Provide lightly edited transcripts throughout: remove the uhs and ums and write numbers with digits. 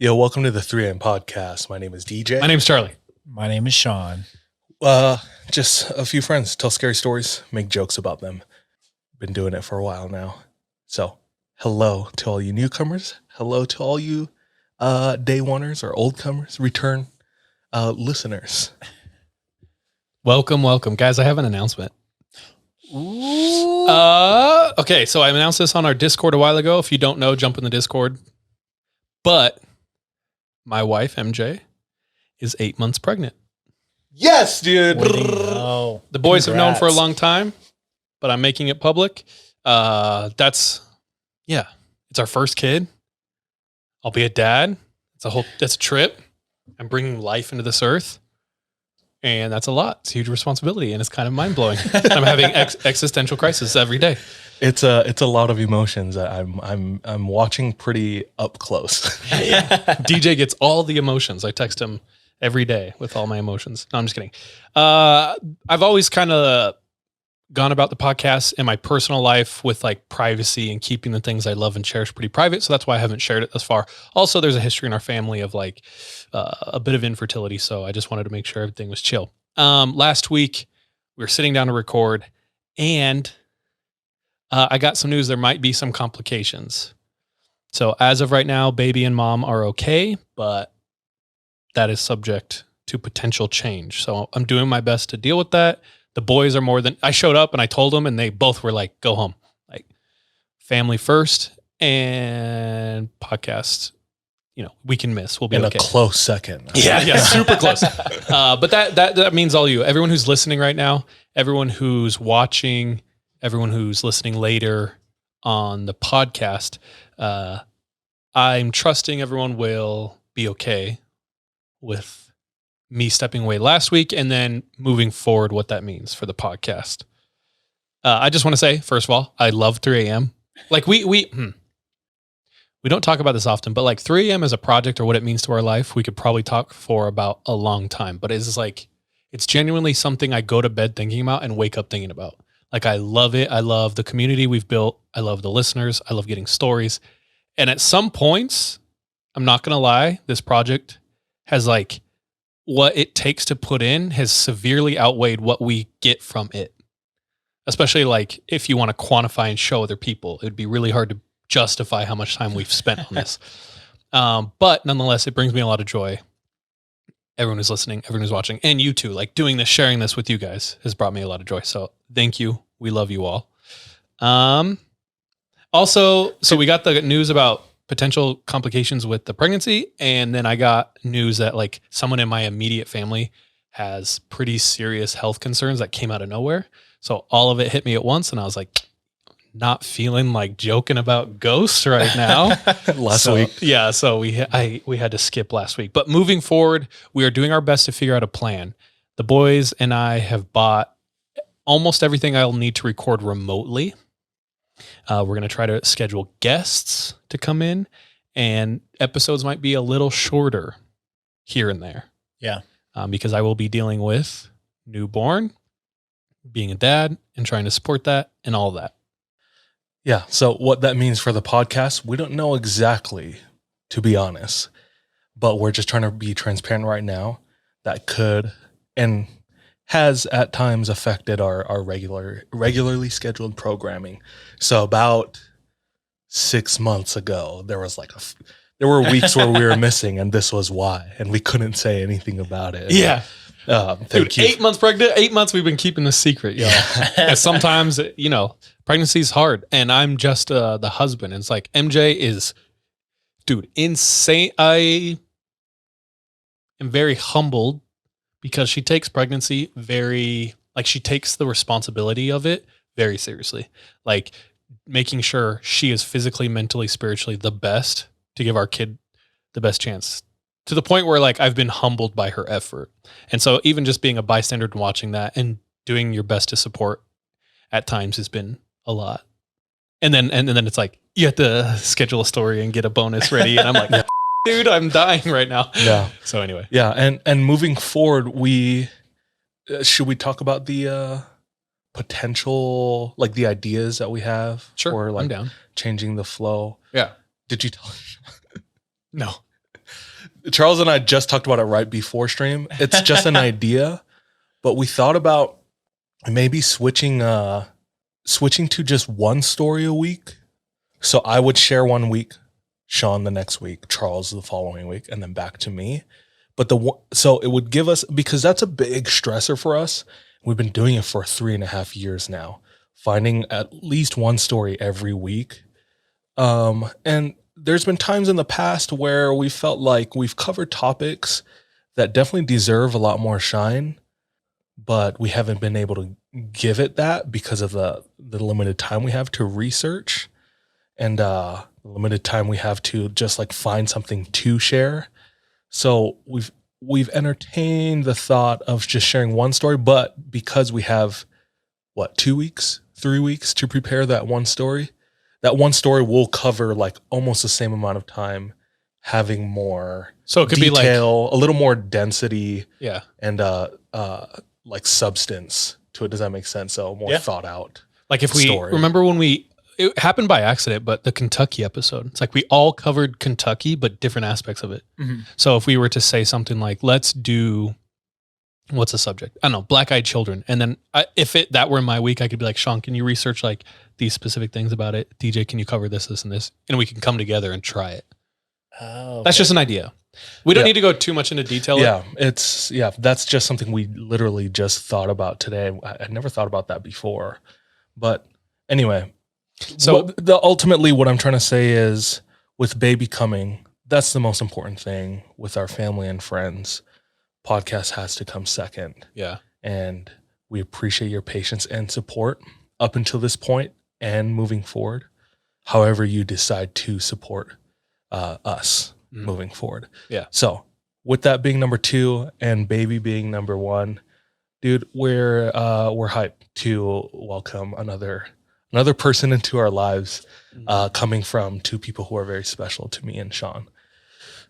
Yo, welcome to the 3M podcast. My name is DJ. My name's Charlie. My name is Sean. Just a few friends tell scary stories, make jokes about them. Been doing it for a while now. So, hello to all you newcomers. Hello to all you day oneers or old comers, return listeners. Welcome. Guys, I have an announcement. Ooh. Okay, so I announced this on our Discord a while ago. If you don't know, jump in the Discord. But my wife, MJ, is 8 months pregnant. Yes, dude. Oh, The boys have known for a long time, but I'm making it public. It's our first kid. I'll be a dad. That's a trip. I'm bringing life into this earth. And that's a lot. It's a huge responsibility, and it's kind of mind blowing. I'm having existential crisis every day. It's a lot of emotions that I'm watching pretty up close. DJ gets all the emotions. I text him every day with all my emotions. No, I'm just kidding. I've always kind of gone about the podcast in my personal life with like privacy and keeping the things I love and cherish pretty private. So that's why I haven't shared it thus far. Also, there's a history in our family of like a bit of infertility. So I just wanted to make sure everything was chill. Last week we were sitting down to record and I got some news. There might be some complications. So as of right now, baby and mom are okay, but that is subject to potential change. So I'm doing my best to deal with that. The boys are I showed up and I told them and they both were like, go home, like family first and podcast, we can miss, we'll be in okay. A close second. Yeah, super close. But that means all you, everyone who's listening right now, everyone who's watching, everyone who's listening later on the podcast, I'm trusting everyone will be okay with me stepping away last week and then moving forward what that means for the podcast. I just want to say, first of all, I love 3 a.m. Like we don't talk about this often, but like 3 a.m. as a project or what it means to our life, we could probably talk for about a long time, but it's genuinely something I go to bed thinking about and wake up thinking about. Like I love it. I love the community we've built. I love the listeners. I love getting stories. And at some points, I'm not going to lie, this project has like, what it takes to put in has severely outweighed what we get from it. Especially like if you want to quantify and show other people, it would be really hard to justify how much time we've spent on this. But nonetheless, it brings me a lot of joy. Everyone who's listening, everyone who's watching, and you too, like doing this, sharing this with you guys has brought me a lot of joy. So thank you. We love you all. Also, so we got the news about potential complications with the pregnancy. And then I got news that like someone in my immediate family has pretty serious health concerns that came out of nowhere. So all of it hit me at once. And I was like, not feeling like joking about ghosts right now. Last week. Yeah. So we had to skip last week, but moving forward, we are doing our best to figure out a plan. The boys and I have bought almost everything I'll need to record remotely. We're going to try to schedule guests to come in, and episodes might be a little shorter here and there. Yeah. Because I will be dealing with newborn, being a dad, and trying to support that and all that. Yeah. So what that means for the podcast, we don't know exactly, to be honest, but we're just trying to be transparent right now. That could and has at times affected our regularly scheduled programming. So about 6 months ago, there were weeks where we were missing, and this was why, and we couldn't say anything about it. Yeah. Thank you. 8 months pregnant, 8 months we've been keeping this secret, y'all. And sometimes, pregnancy is hard, and I'm just the husband. And it's like, MJ is, insane. I am very humbled because she takes pregnancy she takes the responsibility of it very seriously. Like making sure she is physically, mentally, spiritually the best to give our kid the best chance, to the point where like I've been humbled by her effort. And so even just being a bystander and watching that and doing your best to support at times has been a lot. And then it's like, you have to schedule a story and get a bonus ready. And I'm like, dude, I'm dying right now. Yeah. So anyway. Yeah. And moving forward, should we talk about the potential, like the ideas that we have? Sure. Or like I'm down. changing the flow. Yeah. Did you tell? No. Charles and I just talked about it right before stream. It's just an idea, but we thought about maybe switching to just one story a week. So I would share 1 week, Sean the next week, Charles the following week, and then back to me. But so it would give us, because that's a big stressor for us. We've been doing it for 3.5 years now, finding at least one story every week. And there's been times in the past where we felt like we've covered topics that definitely deserve a lot more shine, but we haven't been able to give it that because of the limited time we have to research and the limited time we have to just like find something to share. So we've entertained the thought of just sharing one story, but because we have 2 weeks, 3 weeks to prepare that one story will cover like almost the same amount of time, having more So it could detail, be like a little more density, yeah. and like substance to it. Does that make sense? So more thought out. Like if we story. remember when it happened by accident, but the Kentucky episode, it's like we all covered Kentucky, but different aspects of it. Mhm. So if we were to say something like, let's do, what's the subject? I don't know, black-eyed children. And then if that were my week, I could be like, Sean, can you research like these specific things about it? DJ, can you cover this, this, and this? And we can come together and try it. Oh, That's just an idea. We don't need to go too much into detail. That's just something we literally just thought about today. I never thought about that before. But anyway, So ultimately what I'm trying to say is with baby coming, that's the most important thing with our family and friends. Podcast has to come second. yeah. And we appreciate your patience and support up until this point and moving forward. However you decide to support us moving forward. Yeah. So with that being number 2 and baby being number 1, dude, we're hyped to welcome another person into our lives, coming from 2 people who are very special to me and Sean.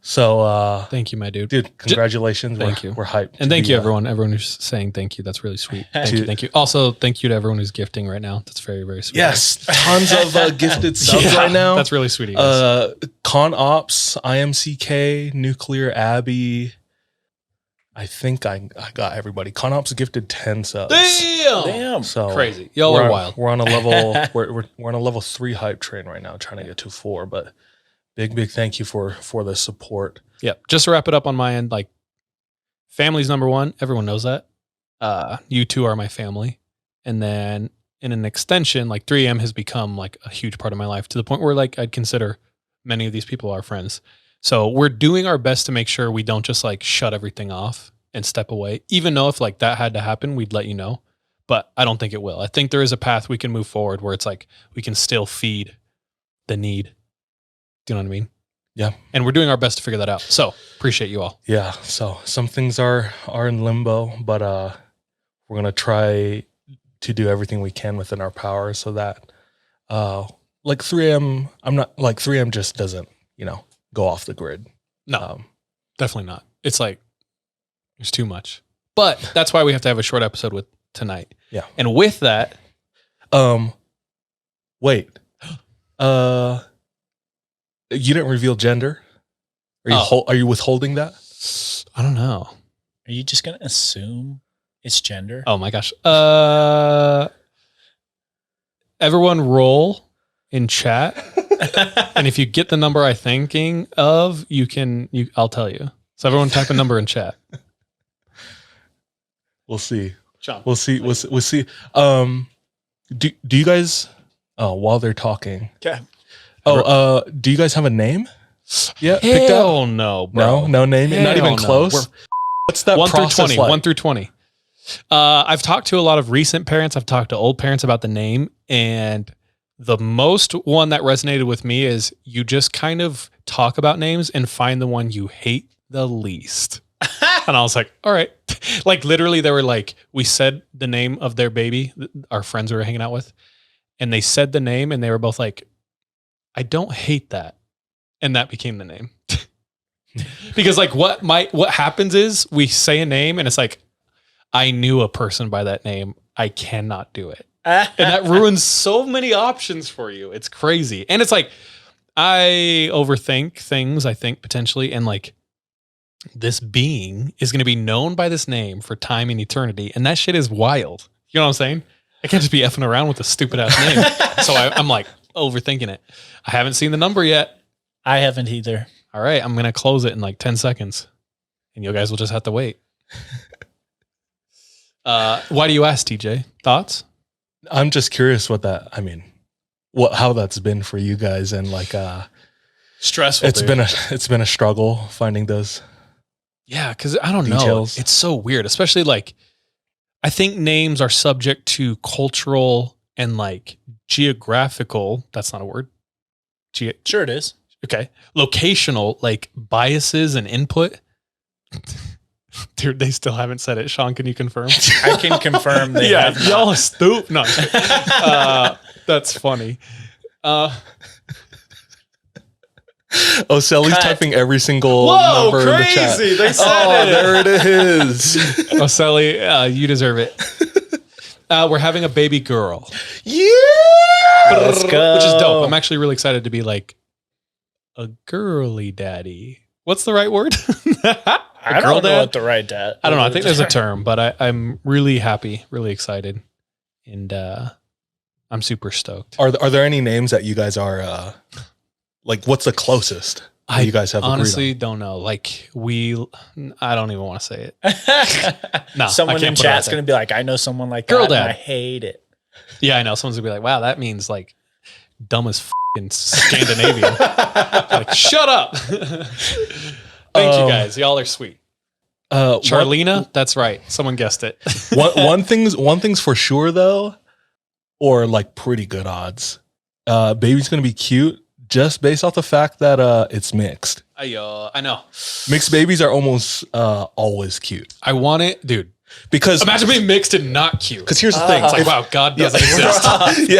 So Thank you, my dude. dude, congratulations. Thank you. We're hyped. And thank you, everyone who's saying thank you. That's really sweet. Thank you. Also, thank you to everyone who's gifting right now. That's very, very sweet. Yes, tons of gifted subs right now. That's really sweet of you guys. Con Ops, IMCK, Nuclear Abbey. I think I got everybody. Con Ops gifted 10 subs. damn. So Crazy. Y'all are wild. We're on a level. we're on a level 3 hype train right now, trying to get to 4. But big thank you for the support. Yeah. Just to wrap it up on my end, like family's number 1. Everyone knows that. You 2 are my family. And then in an extension, like 3M has become like a huge part of my life to the point where like I'd consider many of these people our friends. So we're doing our best to make sure we don't just like shut everything off and step away. Even though if like that had to happen, we'd let you know. But I don't think it will. I think there is a path we can move forward where it's like we can still feed the need. Do you know what I mean? Yeah. And we're doing our best to figure that out. So appreciate you all. Yeah. So some things are in limbo, but we're gonna try to do everything we can within our power so that like 3M, I'm not like 3M just doesn't, go off the grid. No, definitely not. It's like there's too much. But that's why we have to have a short episode with tonight. Yeah. And with that, wait. You didn't reveal gender? Are you withholding that? I don't know. Are you just gonna assume it's gender? Oh my gosh. Everyone roll in chat. And if you get the number I'm thinking of, I'll tell you. So everyone type a number in chat. We'll see. Sean. We'll see. We'll see. Do you guys while they're talking? Okay. Do you guys have a name? Yeah. Picked Hell up? no, bro. No name. Not even Hell no. close. What's that 1 through process 20. like? 1 through 20. I've talked to a lot of recent parents. I've talked to old parents about the name, and the most one that resonated with me is you just kind of talk about names and find the one you hate the least. And I was like, all right. Like literally they were like, we said the name of their baby, our friends we were hanging out with, and they said the name and they were both like, I don't hate that. And that became the name. Because like what happens is we say a name and it's like, I knew a person by that name. I cannot do it. And that ruins so many options for you. It's crazy. And it's like, I overthink things, I think, potentially, and like this being is going to be known by this name for time and eternity, and that shit is wild. You know what I'm saying? I can't just be effing around with a stupid ass name. So I'm like overthinking it. I haven't seen the number yet. I haven't either. All right, I'm going to close it in like 10 seconds, and you guys will just have to wait. Why do you ask, TJ? Thoughts? I'm just curious how that's been for you guys, and like Stressful. it's been a struggle finding those. Yeah, because I don't know. Details. It's so weird, especially like I think names are subject to cultural and like geographical. That's not a word. Sure it is. Okay. Locational like biases and input. Dude, they still haven't said it. Sean, can you confirm? I can confirm they have not. Y'all are stupid. No, that's funny. Sally's typing every single number in the chat. They said it. There it is. Sally, you deserve it. We're having a baby girl. Yeah. Let's go. Which is dope. I'm actually really excited to be like a girly daddy. What's the right word? I don't know what the right dad. I don't know. I think there's a term, but I'm really happy, really excited, and I'm super stoked. Are there any names that you guys are like? What's the closest that you guys have? Honestly agreed don't know. Like I don't even want to say it. No, Someone in chat's going to be like, I know someone like Girl that, and dad. I hate it. Yeah, I know. Someone's gonna be like, wow, that means like dumb as in Scandinavian. Like, shut up. Thank you guys. Y'all are sweet. Charlena, that's right. Someone guessed it. one thing's for sure though, or like pretty good odds. Baby's gonna be cute just based off the fact that it's mixed. I know. Mixed babies are almost always cute. I want it, dude. Because Imagine being mixed and not cute. Because here's the thing. It's like, wow, God doesn't exist. Yeah.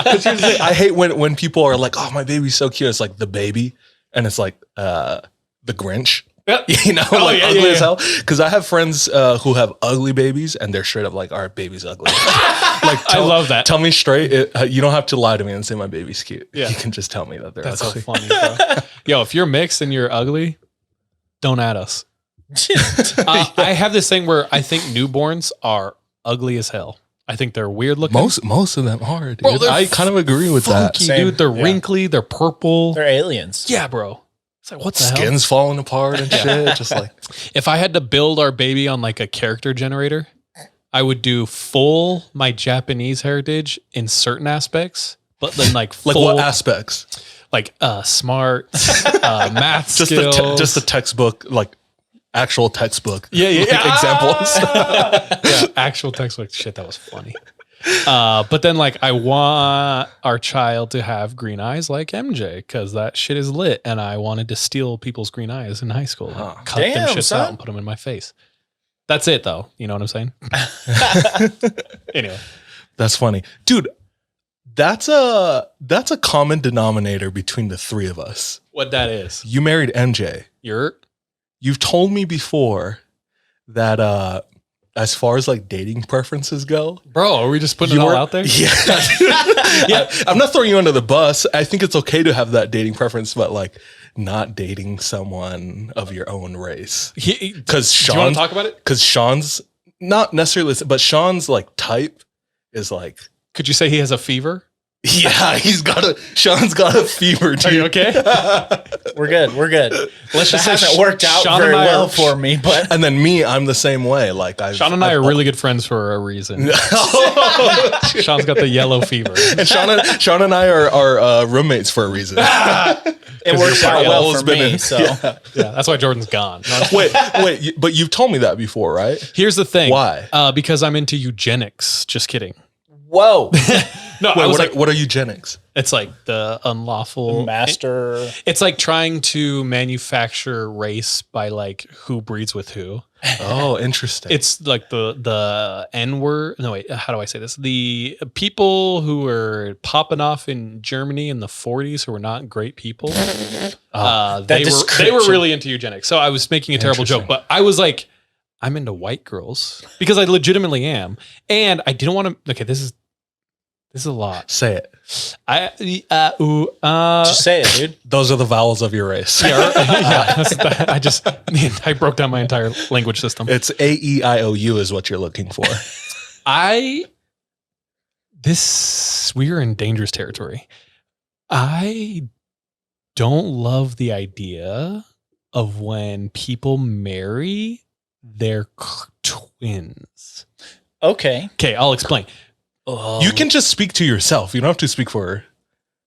Because here's the thing. I hate when people are like, oh, my baby's so cute. It's like the baby. And it's like the Grinch. Yep. You know, ugly as hell. Because I have friends who have ugly babies and they're straight up like, our baby's ugly. I love that. Tell me straight. You don't have to lie to me and say my baby's cute. Yeah. You can just tell me that they're That's ugly. so funny, bro. Yo, if you're mixed and you're ugly, don't add us. I have this thing where I think newborns are ugly as hell. I think they're weird looking. Most of them are, dude. Bro, I kind of agree with funky, that. dude. They're wrinkly. They're purple. They're aliens. Yeah, bro. It's like, what the hell? Skin's falling apart and shit. Just like, if I had to build our baby on like a character generator, I would do full my Japanese heritage in certain aspects, but then like full, like what aspects? Like smart, math Just skills. just the textbook, like actual textbook. Yeah. Examples. Yeah, actual textbook. Shit, that was funny. But then like I want our child to have green eyes like MJ because that shit is lit, and I wanted to steal people's green eyes in high school, and cut them shits out and put them in my face. That's it though. You know what I'm saying? Anyway, that's funny, dude. That's a common denominator between the three of us. what that is? You married MJ. You've told me before that as far as like dating preferences go, Bro, are we just putting it all out there? Yeah. Yeah. I'm not throwing you under the bus. I think it's okay to have that dating preference, but like not dating someone of your own race. Because Sean, do you want to talk about it? Because Sean's not necessarily, but Sean's like type is like. Could you say he has a fever? Yeah, Sean's got a fever, dude. Are you okay? We're good. Let's just That say hasn't worked out Sean very and I well are- for me, but And then me, I'm the same way. Like Sean and I are really good friends for a reason. Sean's got the yellow fever. And Sean and I are roommates for a reason. it works out well for me. So Yeah, that's why Jordan's gone. Wait, but you've told me that before, right? Here's the thing. Why? Because I'm into eugenics. Just kidding. whoa, No, I was what are eugenics? it's like the unlawful master. It's like trying to manufacture race by like who breeds with who. Oh, interesting. It's like the N word. No, wait. How do I say this? The people who were popping off in Germany in the 40s who were not great people. They were really into eugenics. So I was making a terrible joke, but I was like, I'm into white girls because I legitimately am, and I didn't want to. Okay, this is This is a lot. Say it. Just say it, dude. Those are the vowels of your race. I broke down my entire language system. It's A-E-I-O-U is what you're looking for. We are in dangerous territory. I don't love the idea of when people marry their twins. Okay. Okay, I'll explain. You can just speak to yourself. You don't have to speak for her.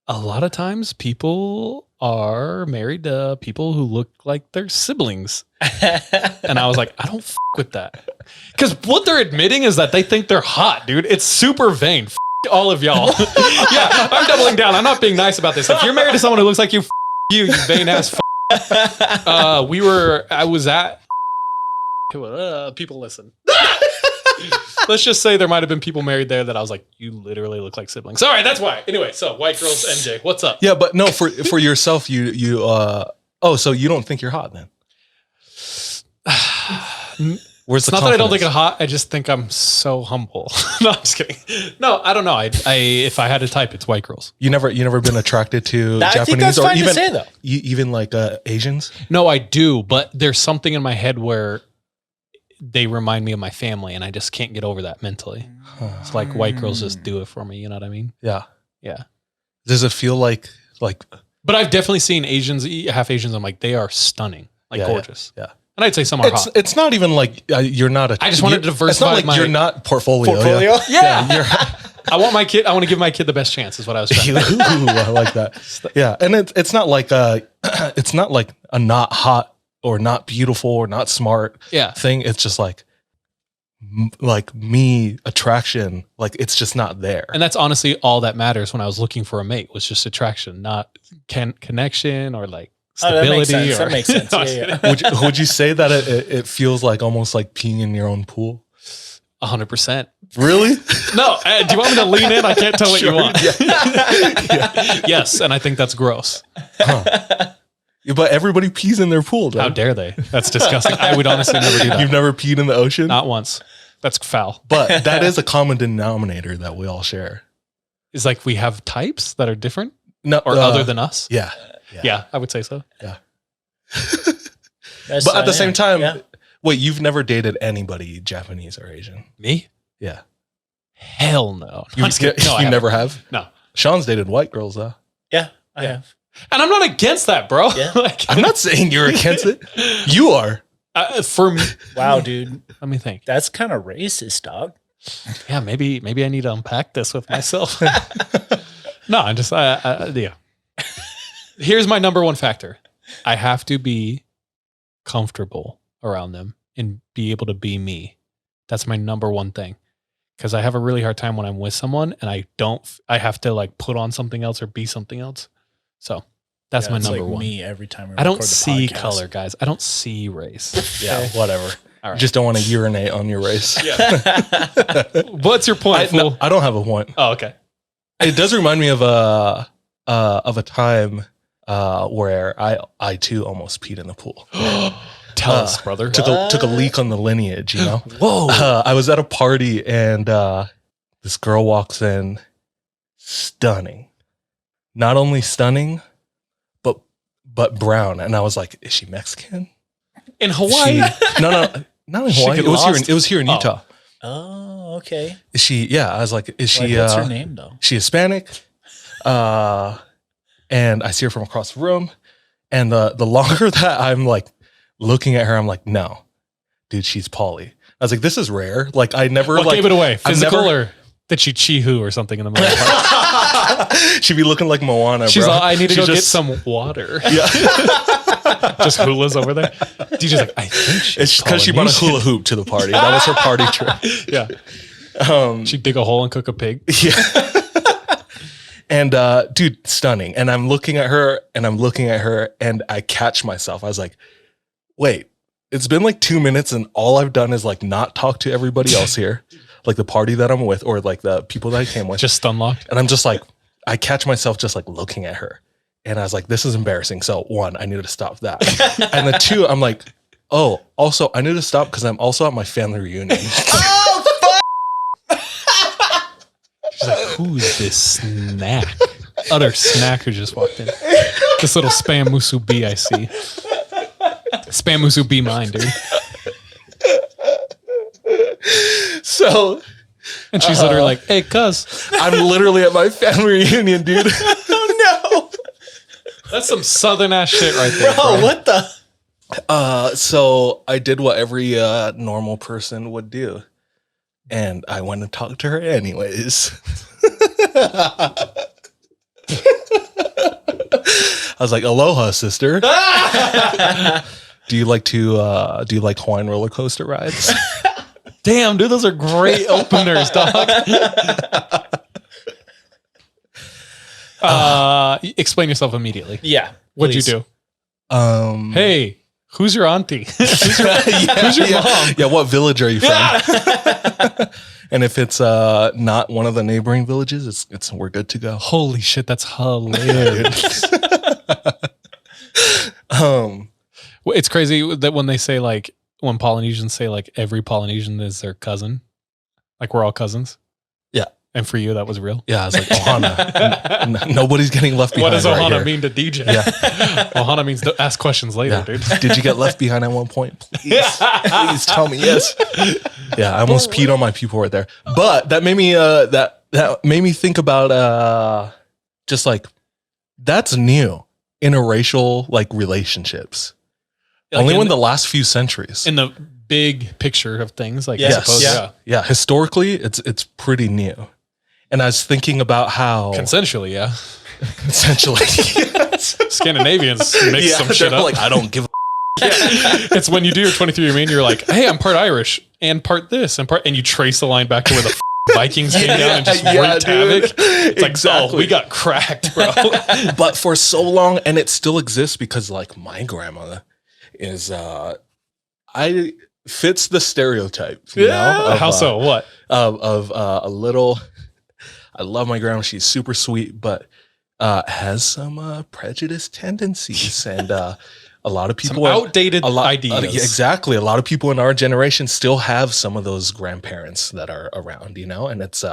A lot of times people are married to people who look like their siblings. And I was like, I don't with that. Because what they're admitting is that they think they're hot, dude. It's super vain. All of y'all. Yeah, I'm doubling down. I'm not being nice about this. If you're married to someone who looks like you vain ass I was at people listen. Let's just say there might have been people married there that I was like, you literally look like siblings. All right, that's why. Anyway, so white girls, MJ, what's up? Yeah, but no, for yourself, so you don't think you're hot then? Where's It's not that I don't think I'm hot. I just think I'm so humble. No, I'm just kidding. No, I don't know. If I had a type, it's white girls. You never been attracted to I think Japanese that's or fine even to say, though. even like Asians? No, I do, but there's something in my head where they remind me of my family, and I just can't get over that mentally. It's like white girls just do it for me. You know what I mean? Yeah. Yeah. Does it feel like? But I've definitely seen Asians, half Asians. I'm like, they are stunning, like gorgeous. Yeah. And I'd say some are hot. It's not even like you're not a. I just wanted to diversify. It's not like you're not portfolio. Yeah. I want my kid. I want to give my kid the best chance. Is what I was trying to say. Ooh, I like that. Yeah, and it's not like it's not like a not hot or not beautiful or not smart thing. It's just like me attraction. Like it's just not there. And that's honestly all that matters when I was looking for a mate was just attraction, not connection or like stability. That makes sense. Yeah. Would you say that it feels like almost like peeing in your own pool? 100%. Really? No. Do you want me to lean in? I can't tell what you want. Yeah. Yes, and I think that's gross. Huh. But everybody pees in their pool. How dare they? That's disgusting. I would honestly never do that. You've never peed in the ocean? Not once. That's foul. But that is a common denominator that we all share. It's like we have types that are different No, or other than us. Yeah. Yeah, I would say so. Yeah. But at the same time, wait, you've never dated anybody Japanese or Asian? Me? Yeah. Hell no. You never have? No. Sean's dated white girls, though. Yeah, I have. And I'm not against that, bro. Yeah. I'm not saying you're against it. You are. For me. Wow, dude. Let me think. That's kind of racist, dog. Yeah, maybe I need to unpack this with myself. No, I'm just, yeah. Here's my number one factor. I have to be comfortable around them and be able to be me. That's my number one thing. Because I have a really hard time when I'm with someone and I have to like put on something else or be something else. So that's my number one. Me every time I don't see color, guys. I don't see race. Yeah, whatever. All right. Just don't want to urinate on your race. Yeah. What's your point, fool? I don't have a point. Oh, okay. It does remind me of a time where I too almost peed in the pool. Tell us, brother. Took a leak on the lineage, you know? Whoa. I was at a party and this girl walks in, stunning. Not only stunning, but brown. And I was like, is she Mexican? In Hawaii? No, not in Hawaii. It was here in Utah. Oh, okay. Is she? Yeah, I was like, is she? What's her name though? She Hispanic? And I see her from across the room. And the longer that I'm like looking at her, I'm like, no, dude, she's poly. I was like, this is rare. Like I never gave it away? Physical or did she chi-hoo or something in the middle of the park? She'd be looking like Moana, She's bro. all, I need to go get some water. Yeah. Just hula's over there. DJ's like, I think she's It's because she brought a hula hoop to the party. That was her party trick. Yeah. She'd dig a hole and cook a pig. Yeah. And dude, stunning. And I'm looking at her and I catch myself. I was like, wait, it's been like 2 minutes and all I've done is like not talk to everybody else here. Like the party that I'm with or like the people that I came with. Just unlocked. And I'm just like, I catch myself just like looking at her. And I was like, this is embarrassing. So one, I needed to stop that. And then two, I'm like, oh, also I need to stop because I'm also at my family reunion. Oh, fuck! She's like, who's this snack? Utter snack who just walked in. This little spam musu bee I see. Spam musu bee mine, dude. So, and she's literally like, hey, cuz. I'm literally at my family reunion, dude. Oh no, That's some southern ass shit right there. bro! What the? So I did what every normal person would do. And I went and talked to her anyways. I was like, aloha, sister. Do you like Hawaiian roller coaster rides? Damn, dude, those are great openers, dog. Explain yourself immediately. Yeah. What'd please. you do? Hey, who's your auntie? who's your mom? Yeah, what village are you from? And if it's not one of the neighboring villages, it's we're good to go. Holy shit, that's hilarious. Well, it's crazy that when they say like, when Polynesians say like every Polynesian is their cousin, like we're all cousins. Yeah. And for you, that was real. Yeah, I was like, Ohana. Nobody's getting left behind. What does right Ohana here. mean to DJ? Yeah. Ohana means to ask questions later, dude. Did you get left behind at one point? Please tell me yes. Yeah, I almost peed on my pupil right there. But that made me that made me think about just like that's new interracial like relationships. Like Only in in the last few centuries. In the big picture of things, like Yes. I suppose, Yeah, historically it's pretty new. And I was thinking about how Consensually, yeah. essentially Scandinavians mix some shit they're up. like I don't give a It's when you do your 23andMe and you're like, hey, I'm part Irish and part this and you trace the line back to where the Vikings came down and just wreaked havoc. It's like, oh, we got cracked, bro. But for so long, and it still exists because like my grandmother is I fits the stereotype, you know? Of, How so? What? Of a little I love my grandma, she's super sweet, but has some prejudice tendencies and a lot of people Outdated ideas. Yeah, exactly. A lot of people in our generation still have some of those grandparents that are around, you know, and it's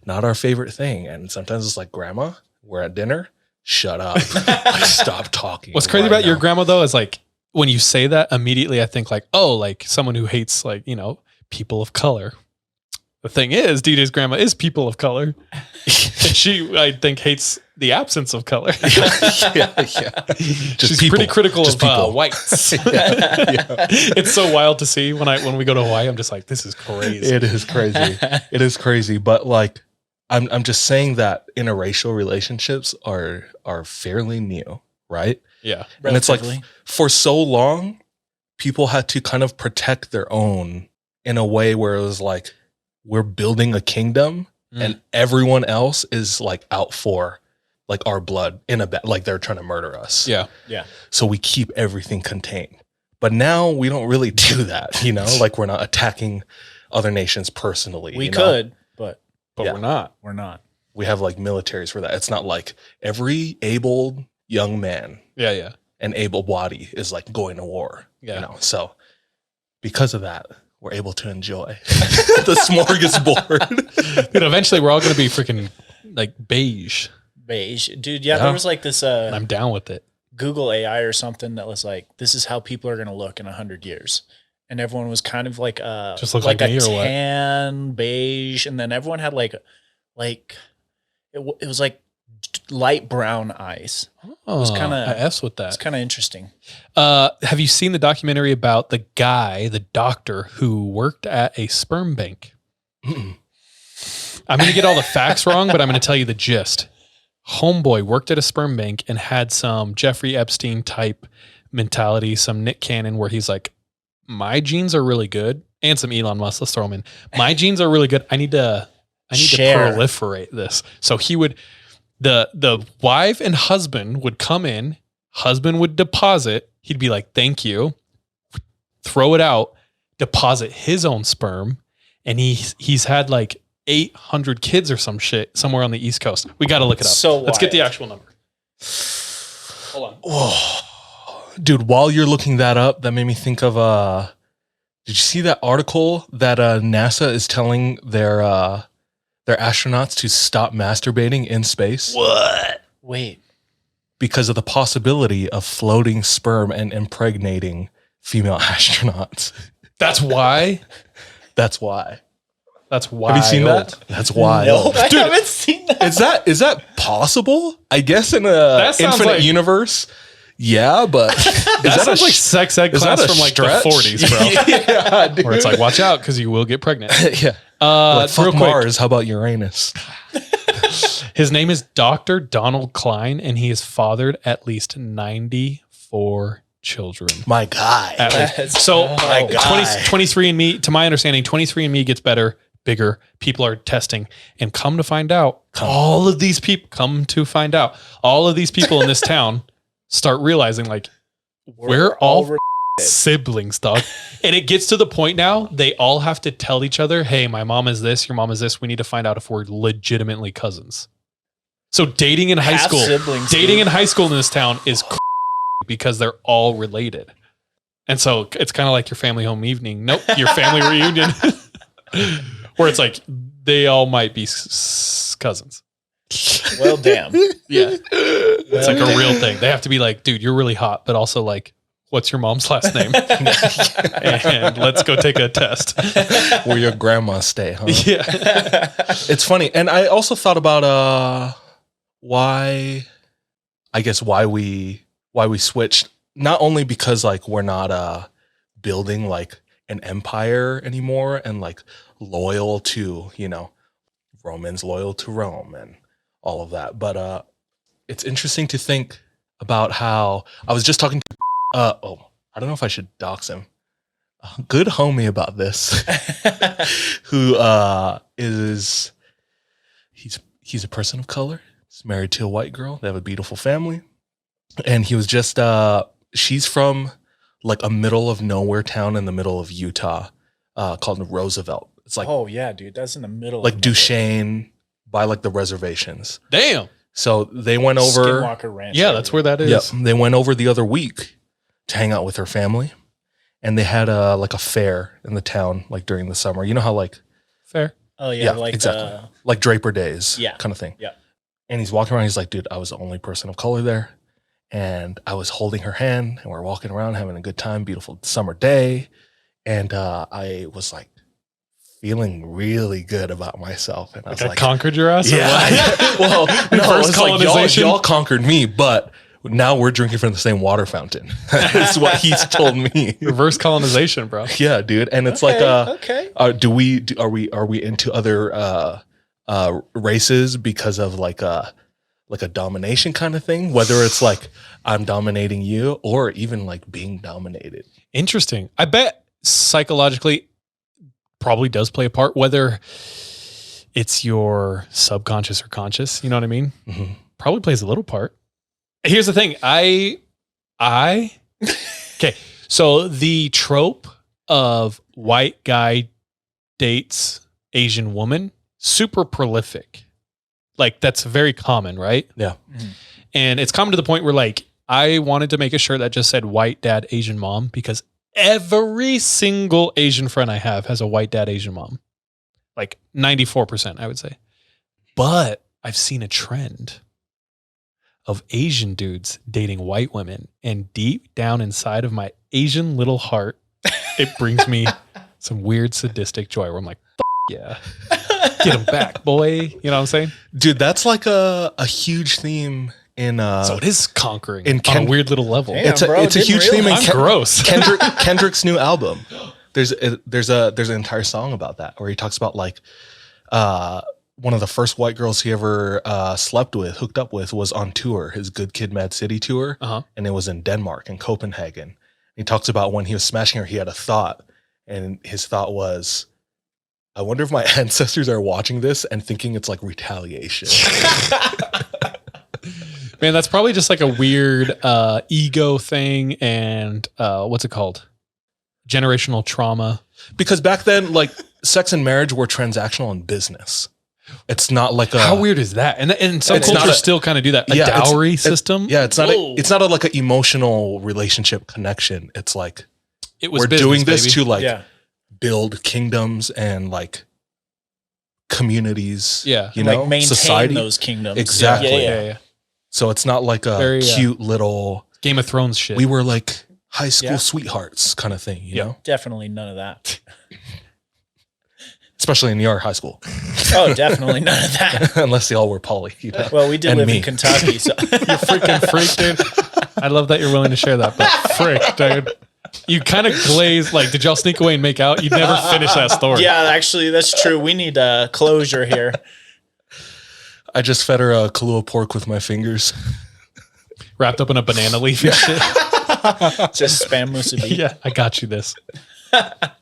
not our favorite thing. And sometimes it's like, Grandma, we're at dinner. Shut up. Like, stop talking. What's crazy about your grandma though is like when you say that, immediately I think like, oh, like someone who hates like, you know, people of color. The thing is, DJ's grandma is people of color. And she, I think, hates the absence of color. yeah. She's pretty critical of whites. It's so wild to see when we go to Hawaii. I'm just like, this is crazy. It is crazy. It is crazy. But like, I'm just saying that interracial relationships are fairly new, right? Yeah. And it's like Relatively. for so long, people had to kind of protect their own in a way where it was like, we're building a kingdom and everyone else is like out for like our blood in like they're trying to murder us. Yeah. Yeah. So we keep everything contained. But now we don't really do that, you know, like we're not attacking other nations personally. We you know? could, but But we're not. we're not. We have like militaries for that. It's not like every able young man Yeah. and able body is like going to war. Yeah. You know, so because of that, we're able to enjoy the smorgasbord. Dude, eventually we're all going to be freaking like beige. Beige. Dude, yeah, there was like this And I'm down with it. Google AI or something that was like, this is how people are going to look in 100 years. And everyone was kind of like Just look like like a me or what? tan beige, and then everyone had like it was like light brown eyes. Oh, was kinda- I F's with It's that. kind of interesting. Have you seen the documentary about the doctor who worked at a sperm bank? Mm-mm. I'm going to get all the facts wrong, but I'm going to tell you the gist. Homeboy worked at a sperm bank and had some Jeffrey Epstein type mentality, some Nick Cannon, where he's like, my genes are really good, and some Elon Musk. Let's throw him in. My genes are really good. I need to Share. proliferate this. So he would, the wife and husband would come in, husband would deposit. He'd be like, thank you. Throw it out, deposit his own sperm. And he's had like 800 kids or some shit somewhere on the East Coast. We got to look it up. So let's get the wild. actual number. Hold on. Oh, dude, while you're looking that up, that made me think of did you see that article that NASA is telling their their astronauts to stop masturbating in space. What? Wait. Because of the possibility of floating sperm and impregnating female astronauts. That's why? That's why. That's why. Have you seen that? That's wild. No, I haven't seen that. Is that possible? I guess in a That sounds infinite like- universe. Yeah, but That sounds like sex ed is that class a from like stretch? the 40s, bro. Yeah, dude. Where it's like, watch out because you will get pregnant. Yeah. Like, Real fuck quick, Mars. How about Uranus? his name is Dr. Donald Klein, and he has fathered at least 94 children. My guy. At least. Let's So go. My guy. 23andMe, to my understanding, 23andMe gets better, bigger. People are testing, and come to find out, all of these people in this town start realizing like we're all siblings, dog. And it gets to the point now they all have to tell each other, hey, my mom is this, your mom is this. We need to find out if we're legitimately cousins. So dating in high Half school, siblings, dating dude. in high school in this town is because they're all related. And so it's kind of like your family home evening. Nope, your family reunion. Where it's like they all might be cousins. Well, damn. Yeah. It's like a real thing. They have to be like, dude, you're really hot, but also like, what's your mom's last name? And let's go take a test. Where your grandma stay, huh? Yeah. It's funny. And I also thought about why we switched. Not only because like we're not building like an empire anymore and like loyal to, Romans loyal to Rome and all of that. But it's interesting to think about how I was just talking to I don't know if I should dox him. A good homie about this. Who he's a person of color. He's married to a white girl. They have a beautiful family. And he was just she's from like a middle of nowhere town in the middle of Utah called Roosevelt. It's like Oh yeah, dude. That's in the middle. like of nowhere. Duchesne by like the reservations. Damn. So they went over. Skinwalker Ranch. Yeah, that's where that is. Yep, they went over the other week to hang out with her family, and they had like a fair in the town like during the summer. You know how like Fair. Oh yeah, Yeah, like exactly. like Draper Days, Yeah. kind of thing. Yeah. And he's walking around. He's like, dude, I was the only person of color there, and I was holding her hand, and we're walking around having a good time, beautiful summer day, and I was like feeling really good about myself, and I was I like, conquered your ass? or yeah. what? Well, no, Reverse it's like colonization? y'all conquered me, but now we're drinking from the same water fountain. That's what he's told me. Reverse colonization, bro. Yeah, dude. And it's like, okay. are we into other races because of like a domination kind of thing? Whether it's like I'm dominating you or even like being dominated. Interesting. I bet psychologically probably does play a part, whether it's your subconscious or conscious. You know what I mean? Mm-hmm. Probably plays a little part. Here's the thing. Okay. So the trope of white guy dates Asian woman, super prolific. Like that's very common, right? Yeah. Mhm. And it's common to the point where like I wanted to make a shirt that just said white dad, Asian mom, because every single Asian friend I have has a white dad, Asian mom. Like 94%, I would say. But I've seen a trend of Asian dudes dating white women. And deep down inside of my Asian little heart, it brings me some weird sadistic joy where I'm like, yeah, get them back, boy. You know what I'm saying? Dude, that's like a huge theme in So it is conquering in on a weird little level. Damn, it's a bro, didn't huge theme in realize. I'm gross. Kendrick's new album. There's an entire song about that where he talks about like one of the first white girls he ever hooked up with was on tour, his Good Kid Mad City tour. Uh-huh. And it was in Denmark, in Copenhagen. He talks about when he was smashing her, he had a thought, and his thought was, I wonder if my ancestors are watching this and thinking it's like retaliation. Man, that's probably just like a weird ego thing and what's it called? Generational trauma. Because back then, like sex and marriage were transactional in business. It's not like a How weird is that? And some It's not cultures a- still kind of do that. A Yeah, it's- dowry system. Yeah, it's not Whoa. it's not like an emotional relationship connection. It's like It was we're business, doing this baby. to like Yeah. build kingdoms and like communities. Yeah. You know, like maintain society. those kingdoms. Exactly. Yeah. So it's not like a Very, cute little Game of Thrones shit. we were like high school Yeah. sweethearts kind of thing, you know? Definitely none of that. Especially in your high school. Oh, definitely none of that. Unless they all were poly. You know? Well, we did And live me. in Kentucky, so You freaking freak, dude. I love that you're willing to share that, but frick, dude. You kind of glazed, like, did y'all sneak away and make out? You never finished that story. yeah, actually, that's true. We need a closure here. I just fed her a Kahlua pork with my fingers. Wrapped up in a banana leaf and shit. Just spam musubi. Yeah, I got you this.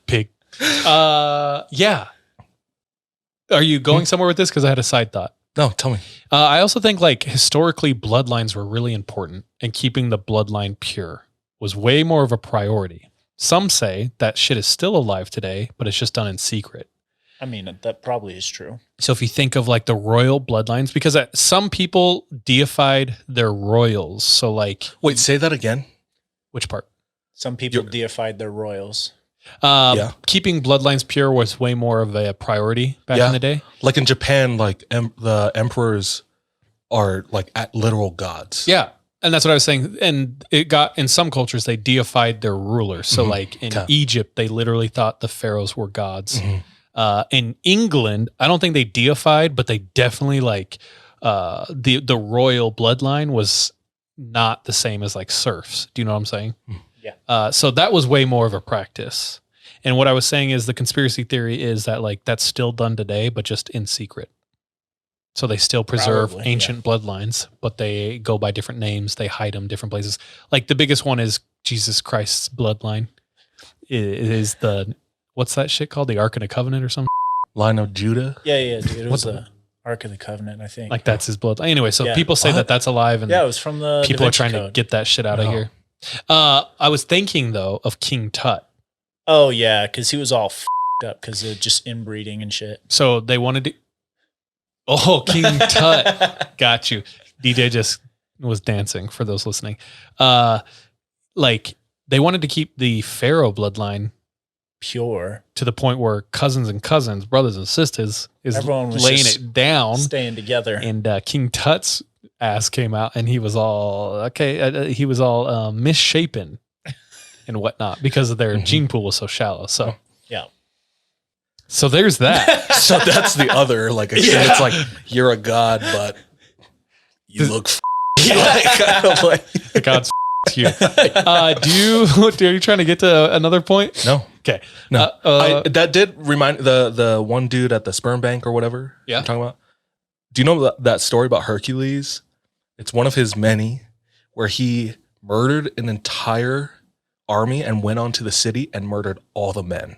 Pig. Yeah. Are you going somewhere with this? Because I had a side thought. No, tell me. I also think like historically bloodlines were really important and keeping the bloodline pure was way more of a priority. Some say that shit is still alive today, but it's just done in secret. I mean, that probably is true. So if you think of like the royal bloodlines, because some people deified their royals. So like, Wait, say that again. which part? Some people deified their royals. Keeping bloodlines pure was way more of a priority back in the day. Like in Japan, like the emperors are like literal gods. Yeah. And that's what I was saying. And it got, in some cultures, they deified their rulers. So like in Egypt, they literally thought the pharaohs were gods. In England, I don't think they deified, but they definitely like the royal bloodline was not the same as like serfs. Do you know what I'm saying? Yeah. So that was way more of a practice. And what I was saying is the conspiracy theory is that like that's still done today, but just in secret. So they still preserve Probably, ancient bloodlines, but they go by different names. They hide them different places. Like the biggest one is Jesus Christ's bloodline. It is the, what's that shit called? The Ark of the Covenant or something? Line of Judah. Yeah, dude. It was the Ark of the Covenant, I think. Like that's his blood. Anyway, so Yeah. people say that that's alive and Yeah, it was from the people Da are Vinci trying to Code. get that shit out of here. I was thinking though of King Tut. Oh, yeah, because he was all f***ed up because of just inbreeding and shit. So they wanted to. Oh, King Tut. Got you. DJ just was dancing for those listening. Like they wanted to keep the Pharaoh bloodline Pure. to the point where cousins and cousins, brothers and sisters is Everyone was laying just it down. Staying together. And King Tut's ass came out and he was all, he was all misshapen and whatnot because of their gene pool was so shallow. So, Yeah. so there's that. So that's the other, like, it's like you're a god, but you look kind of like. The God's you. Are you trying to get to another point? No. Okay. No. That did remind the one dude at the sperm bank or whatever Yeah. I'm talking about. Do you know that story about Hercules? It's one of his many where he murdered an entire army and went onto the city and murdered all the men.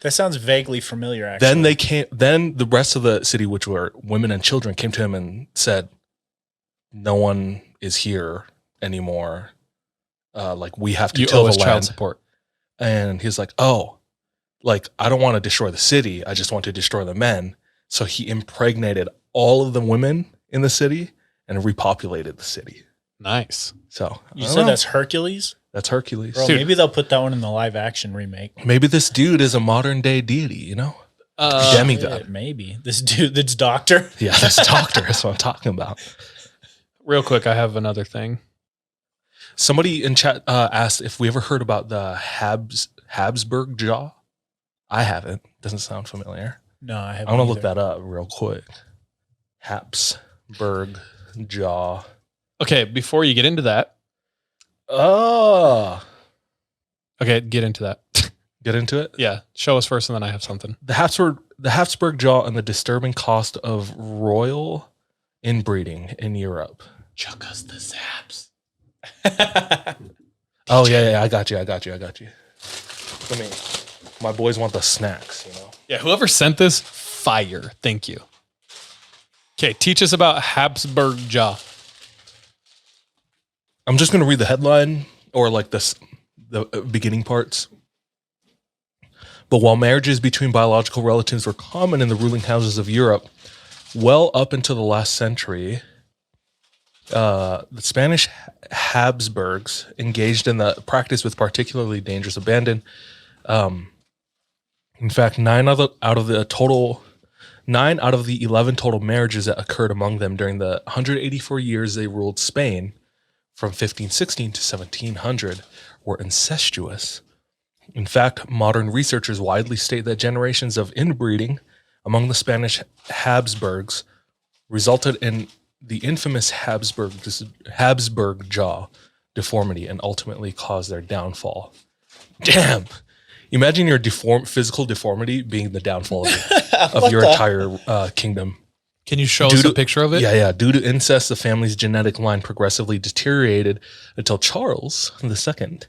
That sounds vaguely familiar, actually. Then the rest of the city, which were women and children, came to him and said, "No one is here anymore. Like we have to You till owe the us child land." support. And he's like, "Oh, like I don't want to destroy the city. I just want to destroy the men." So he impregnated all of the women in the city and repopulated the city. Nice. So You said that's Hercules? that's Hercules. Bro, Dude. maybe they'll put that one in the live action remake. Maybe this dude is a modern day deity, you know? Demigod. Shit, maybe. This dude, this doctor. Yeah, this doctor is what I'm talking about. Real quick, I have another thing. Somebody in chat asked if we ever heard about the Habsburg jaw. I haven't. Doesn't sound familiar. No, I haven't. I want to look either. that up real quick. Habsburg jaw. Okay, before you get into that. Oh. Okay, get into that. Get into it? Yeah, show us first and then I have something. The Habsburg jaw and the disturbing cost of royal inbreeding in Europe. Chuck us the zaps. Oh, yeah, I got you. Let me, my boys want the snacks, you know? Yeah, whoever sent this, fire. Thank you. Okay, teach us about Habsburg jaw. I'm just going to read the headline or like the beginning parts. But while marriages between biological relatives were common in the ruling houses of Europe, well up into the last century, the Spanish Habsburgs engaged in the practice with particularly dangerous abandon. In fact, 9 out of the total 9 out of the 11 total marriages that occurred among them during the 184 years they ruled Spain from 1516 to 1700 were incestuous. In fact, modern researchers widely state that generations of inbreeding among the Spanish Habsburgs resulted in the infamous Habsburg jaw deformity and ultimately caused their downfall. Damn. Imagine your physical deformity being the downfall of your entire kingdom. Can you show us a picture of it? Yeah. Due to incest, the family's genetic line progressively deteriorated until Charles II,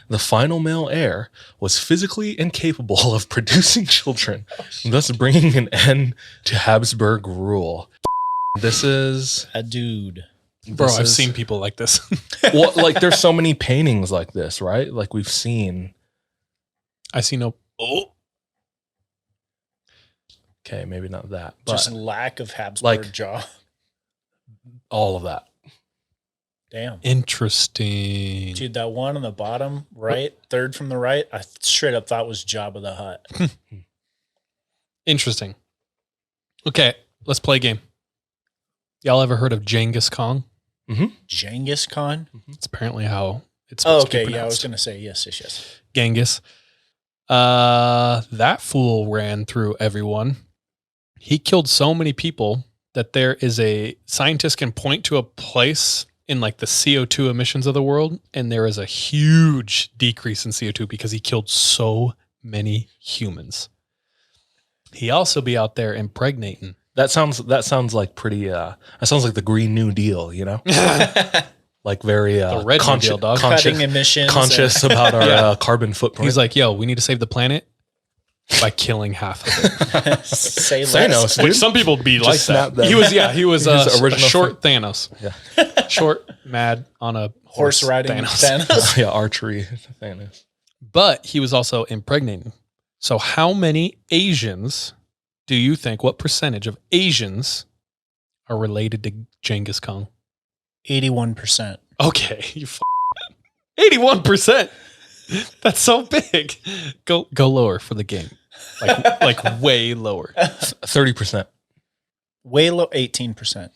the final male heir, was physically incapable of producing children, thus bringing an end to Habsburg rule. This is a dude. Bro, I've seen people like this. Well, like there's so many paintings like this, right? Like we've seen. I see no. Oh. Okay, maybe not that. But just lack of Habsburg jaw. All of that. Damn. Interesting. Dude, that one on the bottom right, third from the right, I straight up thought was Jabba the Hutt. Interesting. Okay, let's play a game. Y'all ever heard of Genghis Khan? Mm-hmm. Genghis Khan? It's apparently how it's supposed to be pronounced. Yeah, I was going to say yes. Genghis. That fool ran through everyone. He killed so many people that there is a scientist can point to a place in like the CO2 emissions of the world, and there is a huge decrease in CO2 because he killed so many humans. He also be out there impregnating. That sounds like pretty. That sounds like the Green New Deal, you know, like very the Red New Deal, dog. Cutting emissions, conscious about our carbon footprint. He's like, yo, we need to save the planet by killing half of it. Say Thanos, which some people be just like that. He was a short Thanos. Yeah, short, mad on a horse riding Thanos. Yeah, archery Thanos. But he was also impregnating. So how many Asians do you think, what percentage of Asians are related to Genghis Khan? 81%. Okay. 81%. That's so big. Go lower for the game. Like way lower. 30%. Way low, 18%.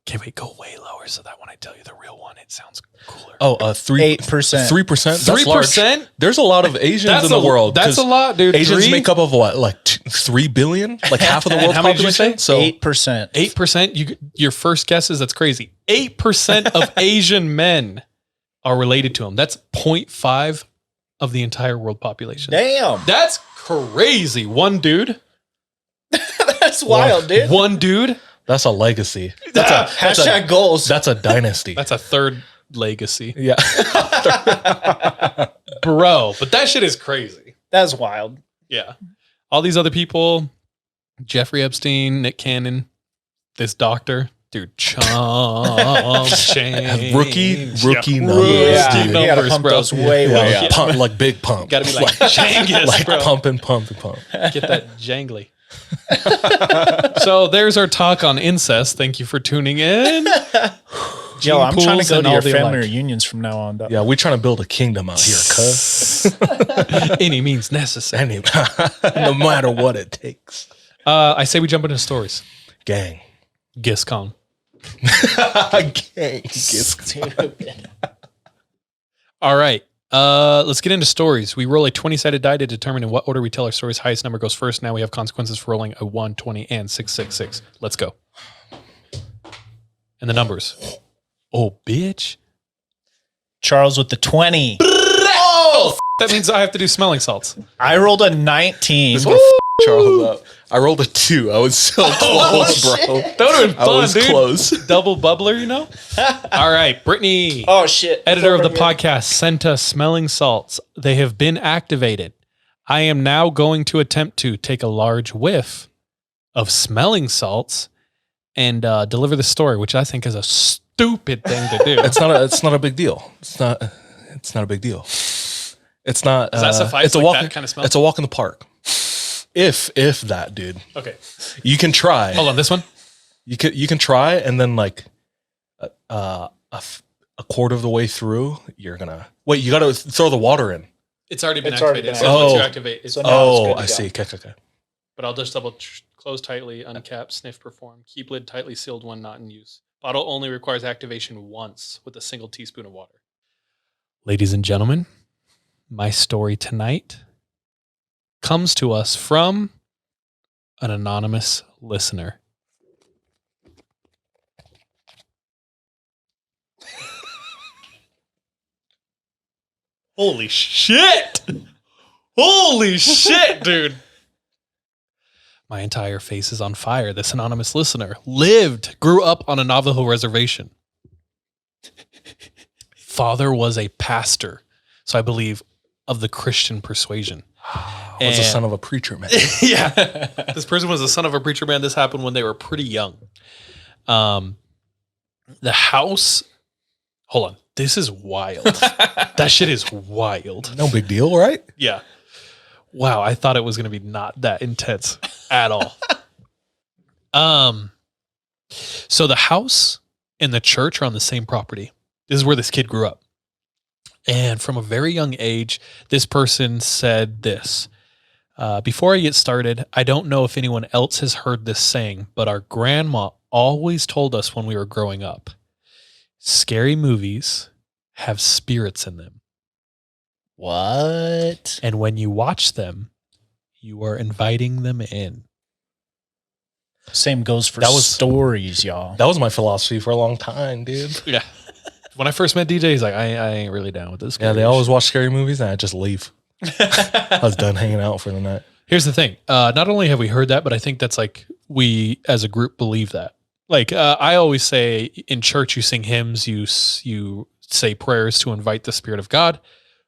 Okay, wait, go way lower so that when I tell you the real one, it sounds cooler. Oh, 8%. 3%. 3%? There's a lot of Asians in the world. That's a lot, dude. Asians make up of what? Like 3 billion? Like half of the world's population? So 8%. 8%? Your first guess is that's crazy. 8% of Asian men are related to him. That's 0.5 of the entire world population. Damn. That's crazy. One dude. That's wild, dude. One dude. That's a legacy. Hashtag goals. That's a dynasty. That's a third legacy. Yeah. Bro, but that shit is crazy. That's wild. Yeah. All these other people, Jeffrey Epstein, Nick Cannon, this doctor, dude, rookie numbers, yeah. dude. You gotta pump those way. Yeah. Pump, like big pump. Gotta be like Genghis, like bro. Pump. Get that jangly. So there's our talk on incest. Thank you for tuning in. Yo, I'm trying to go to your family alike. Reunions from now on. Yeah, we're trying to build a kingdom out here, cuz. Any means necessary. No matter what it takes. I say we jump into stories. Gang. Genghis Khan. Gang. All right. Let's get into stories. We roll a 20-sided die to determine in what order we tell our stories. Highest number goes first. Now we have consequences for rolling a 1, 20, and 666. Let's go. And the numbers. Oh, bitch. Charles with the 20. Oh, that means I have to do smelling salts. I rolled a 19. This is gonna Charles up. I rolled a 2. I was so close, bro. That would have been fun, I was dude. close. Double bubbler, you know? All right, Brittany. Oh, shit. Editor of the podcast sent us smelling salts. They have been activated. I am now going to attempt to take a large whiff of smelling salts and deliver the story, which I think is a stupid thing to do. It's not a big deal. It's not a big deal. It's not. Does that suffice? It's a like walk. That kind of smell? It's a walk in the park. If that, dude. Okay. You can try. Hold on, this one. You can try, and then like a quarter of the way through, you're gonna wait. You got to throw the water in. It's already been It's already activated. been So once you activated. activate, it's So now it's good to I go. see. Okay. But I'll just close tightly, uncap, sniff, perform. Keep lid tightly sealed when not in use. Bottle only requires activation once with a single teaspoon of water. Ladies and gentlemen, my story tonight comes to us from an anonymous listener. Holy shit! Holy shit, dude! My entire face is on fire. This anonymous listener grew up on a Navajo reservation. Father was a pastor, so I believe of the Christian persuasion. Was the son of a preacher man. Yeah. This person was the son of a preacher man. This happened when they were pretty young. The house, hold on. This is wild. That shit is wild. No big deal, right? Yeah. Wow. I thought it was going to be not that intense at all. So the house and the church are on the same property. This is where this kid grew up. And from a very young age, this person said this. Before I get started, I don't know if anyone else has heard this saying, but our grandma always told us when we were growing up, scary movies have spirits in them. What? And when you watch them, you are inviting them in. Same goes for stories, y'all. That was my philosophy for a long time, dude. Yeah. When I first met DJ, he's like, I ain't really down with this. Yeah, they always watch scary movies and I just leave. I was done hanging out for the night. Here's the thing. Not only have we heard that, but I think that's like we as a group believe that. Like I always say in church, you sing hymns, you say prayers to invite the Spirit of God.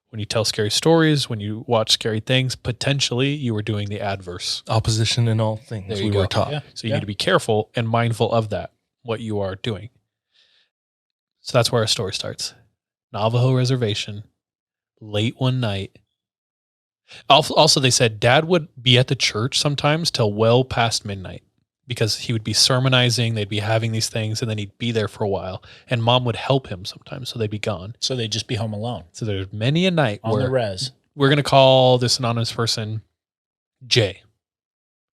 When you tell scary stories, when you watch scary things, potentially you were doing the adverse. Opposition in all things we were taught. Yeah. So you need to be careful and mindful of that, what you are doing. So that's where our story starts. Navajo reservation, late one night. Also, they said Dad would be at the church sometimes till well past midnight because he would be sermonizing. They'd be having these things, and then he'd be there for a while. And Mom would help him sometimes, so they'd be gone. So they'd just be home alone. So there's many a night on where the res. We're going to call this anonymous person Jay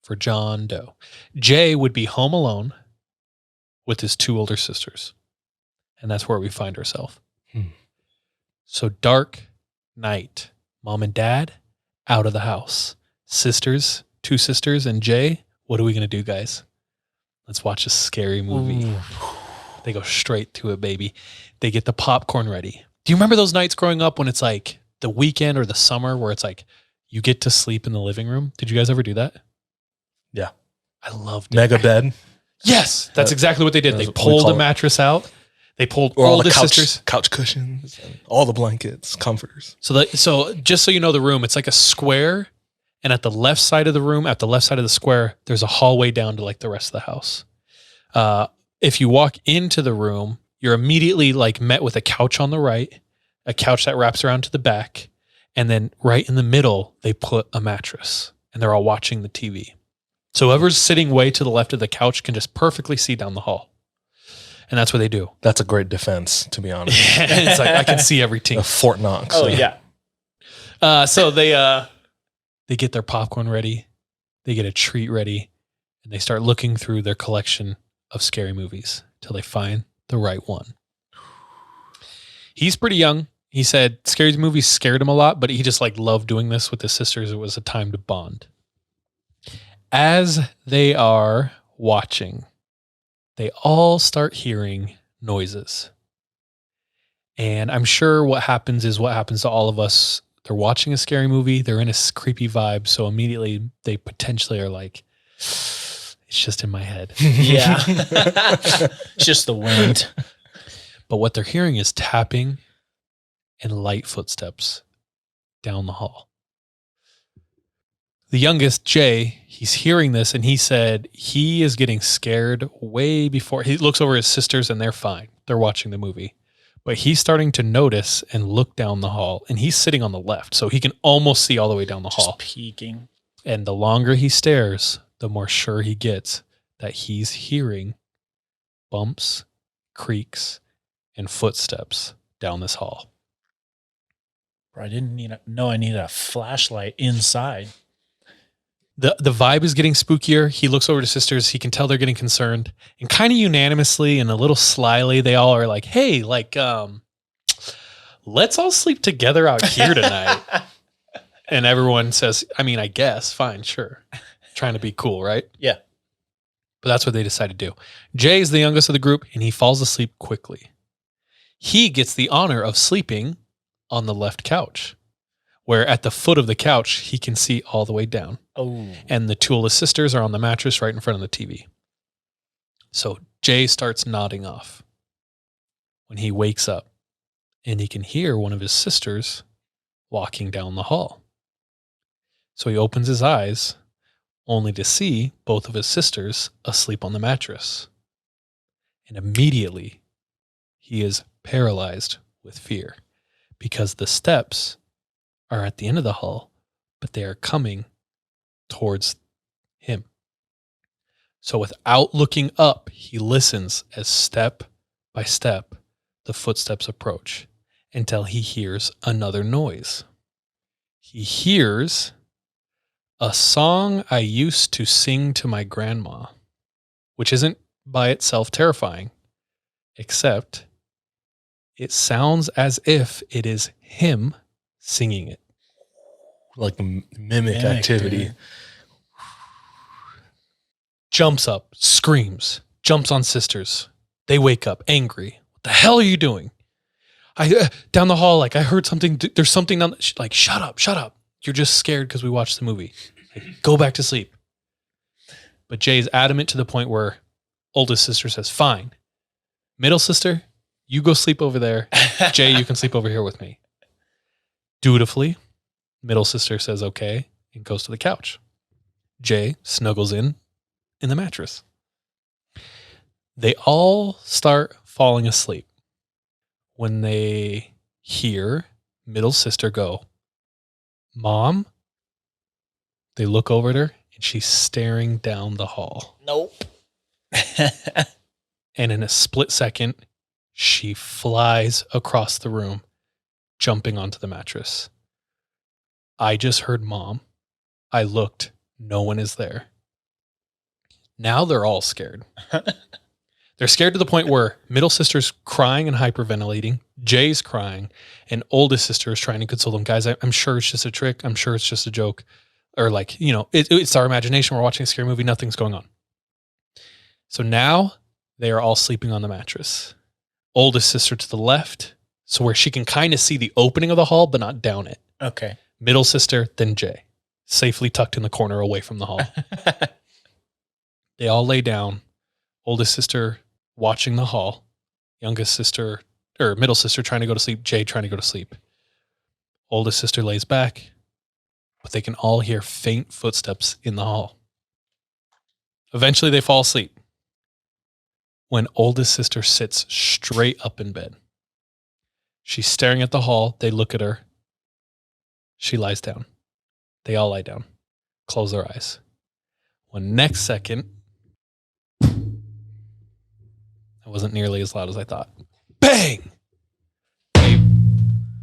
for John Doe. Jay would be home alone with his two older sisters. And that's where we find ourselves. So dark night, Mom and Dad out of the house. Sisters, two sisters, and Jay. What are we going to do, guys? Let's watch a scary movie. Ooh. They go straight to it, baby. They get the popcorn ready. Do you remember those nights growing up when it's like the weekend or the summer where it's like you get to sleep in the living room? Did you guys ever do that? Yeah. I loved it. Mega bed. Yes, that's exactly what they did. They pulled the mattress out. They pulled all the sisters. Couch cushions, and all the blankets, comforters. So just so you know the room, it's like a square, and at the left side of the room, at the left side of the square, there's a hallway down to like the rest of the house. If you walk into the room, you're immediately like met with a couch on the right, a couch that wraps around to the back, and then right in the middle, they put a mattress, and they're all watching the TV. So whoever's sitting way to the left of the couch can just perfectly see down the hall. And that's what they do. That's a great defense, to be honest. It's like I can see everything. Fort Knox. Oh, yeah. So they get their popcorn ready. They get a treat ready. And they start looking through their collection of scary movies till they find the right one. He's pretty young. He said scary movies scared him a lot, but he just like loved doing this with his sisters. It was a time to bond. As they are watching, they all start hearing noises. And I'm sure what happens is what happens to all of us. They're watching a scary movie. They're in a creepy vibe. So immediately they potentially are like, it's just in my head. Yeah. It's just the wind. But what they're hearing is tapping and light footsteps down the hall. The youngest, Jay, he's hearing this and he said he is getting scared way before. He looks over his sisters and they're fine. They're watching the movie. But he's starting to notice and look down the hall. And he's sitting on the left, so he can almost see all the way down the hall. Just peeking. And the longer he stares, the more sure he gets that he's hearing bumps, creaks, and footsteps down this hall. Bro, I didn't know I needed a flashlight inside. The vibe is getting spookier. He looks over to sisters. He can tell they're getting concerned, and kind of unanimously and a little slyly, they all are like, "Hey, like, let's all sleep together out here tonight." And everyone says, "I mean, I guess, fine, sure." Trying to be cool, right? Yeah. But that's what they decide to do. Jay is the youngest of the group, and he falls asleep quickly. He gets the honor of sleeping on the left couch, where at the foot of the couch, he can see all the way down. Oh. And the two oldest sisters are on the mattress right in front of the TV. So Jay starts nodding off when he wakes up, and he can hear one of his sisters walking down the hall. So he opens his eyes, only to see both of his sisters asleep on the mattress. And immediately, he is paralyzed with fear because the steps are at the end of the hall, but they are coming towards him. So without looking up, he listens as step by step the footsteps approach until he hears another noise. He hears a song I used to sing to my grandma, which isn't by itself terrifying, except it sounds as if it is him singing it. Like mimic activity. Jumps up, screams, jumps on sisters. They wake up angry. What the hell are you doing? I down the hall, like I heard something. There's something down. Like shut up. You're just scared because we watched the movie. Like, go back to sleep. But Jay's adamant to the point where oldest sister says, "Fine. Middle sister, you go sleep over there. Jay, you can sleep over here with me." Dutifully, middle sister says okay and goes to the couch. Jay snuggles in the mattress. They all start falling asleep when they hear middle sister go, "Mom." They look over at her and she's staring down the hall. Nope. And in a split second, she flies across the room, jumping onto the mattress. I just heard Mom. I looked. No one is there. Now they're all scared. They're scared to the point where middle sister's crying and hyperventilating, Jay's crying, and oldest sister is trying to console them. Guys, I'm sure it's just a trick. I'm sure it's just a joke. Or like, it's our imagination. We're watching a scary movie. Nothing's going on. So now they are all sleeping on the mattress. Oldest sister to the left, so where she can kind of see the opening of the hall, but not down it. Okay. Middle sister, then Jay, safely tucked in the corner away from the hall. They all lay down. Oldest sister watching the hall. Youngest sister, or middle sister trying to go to sleep. Jay trying to go to sleep. Oldest sister lays back, but they can all hear faint footsteps in the hall. Eventually they fall asleep. When oldest sister sits straight up in bed. She's staring at the hall. They look at her. She lies down. They all lie down. Close their eyes. When next second, that wasn't nearly as loud as I thought. Bang!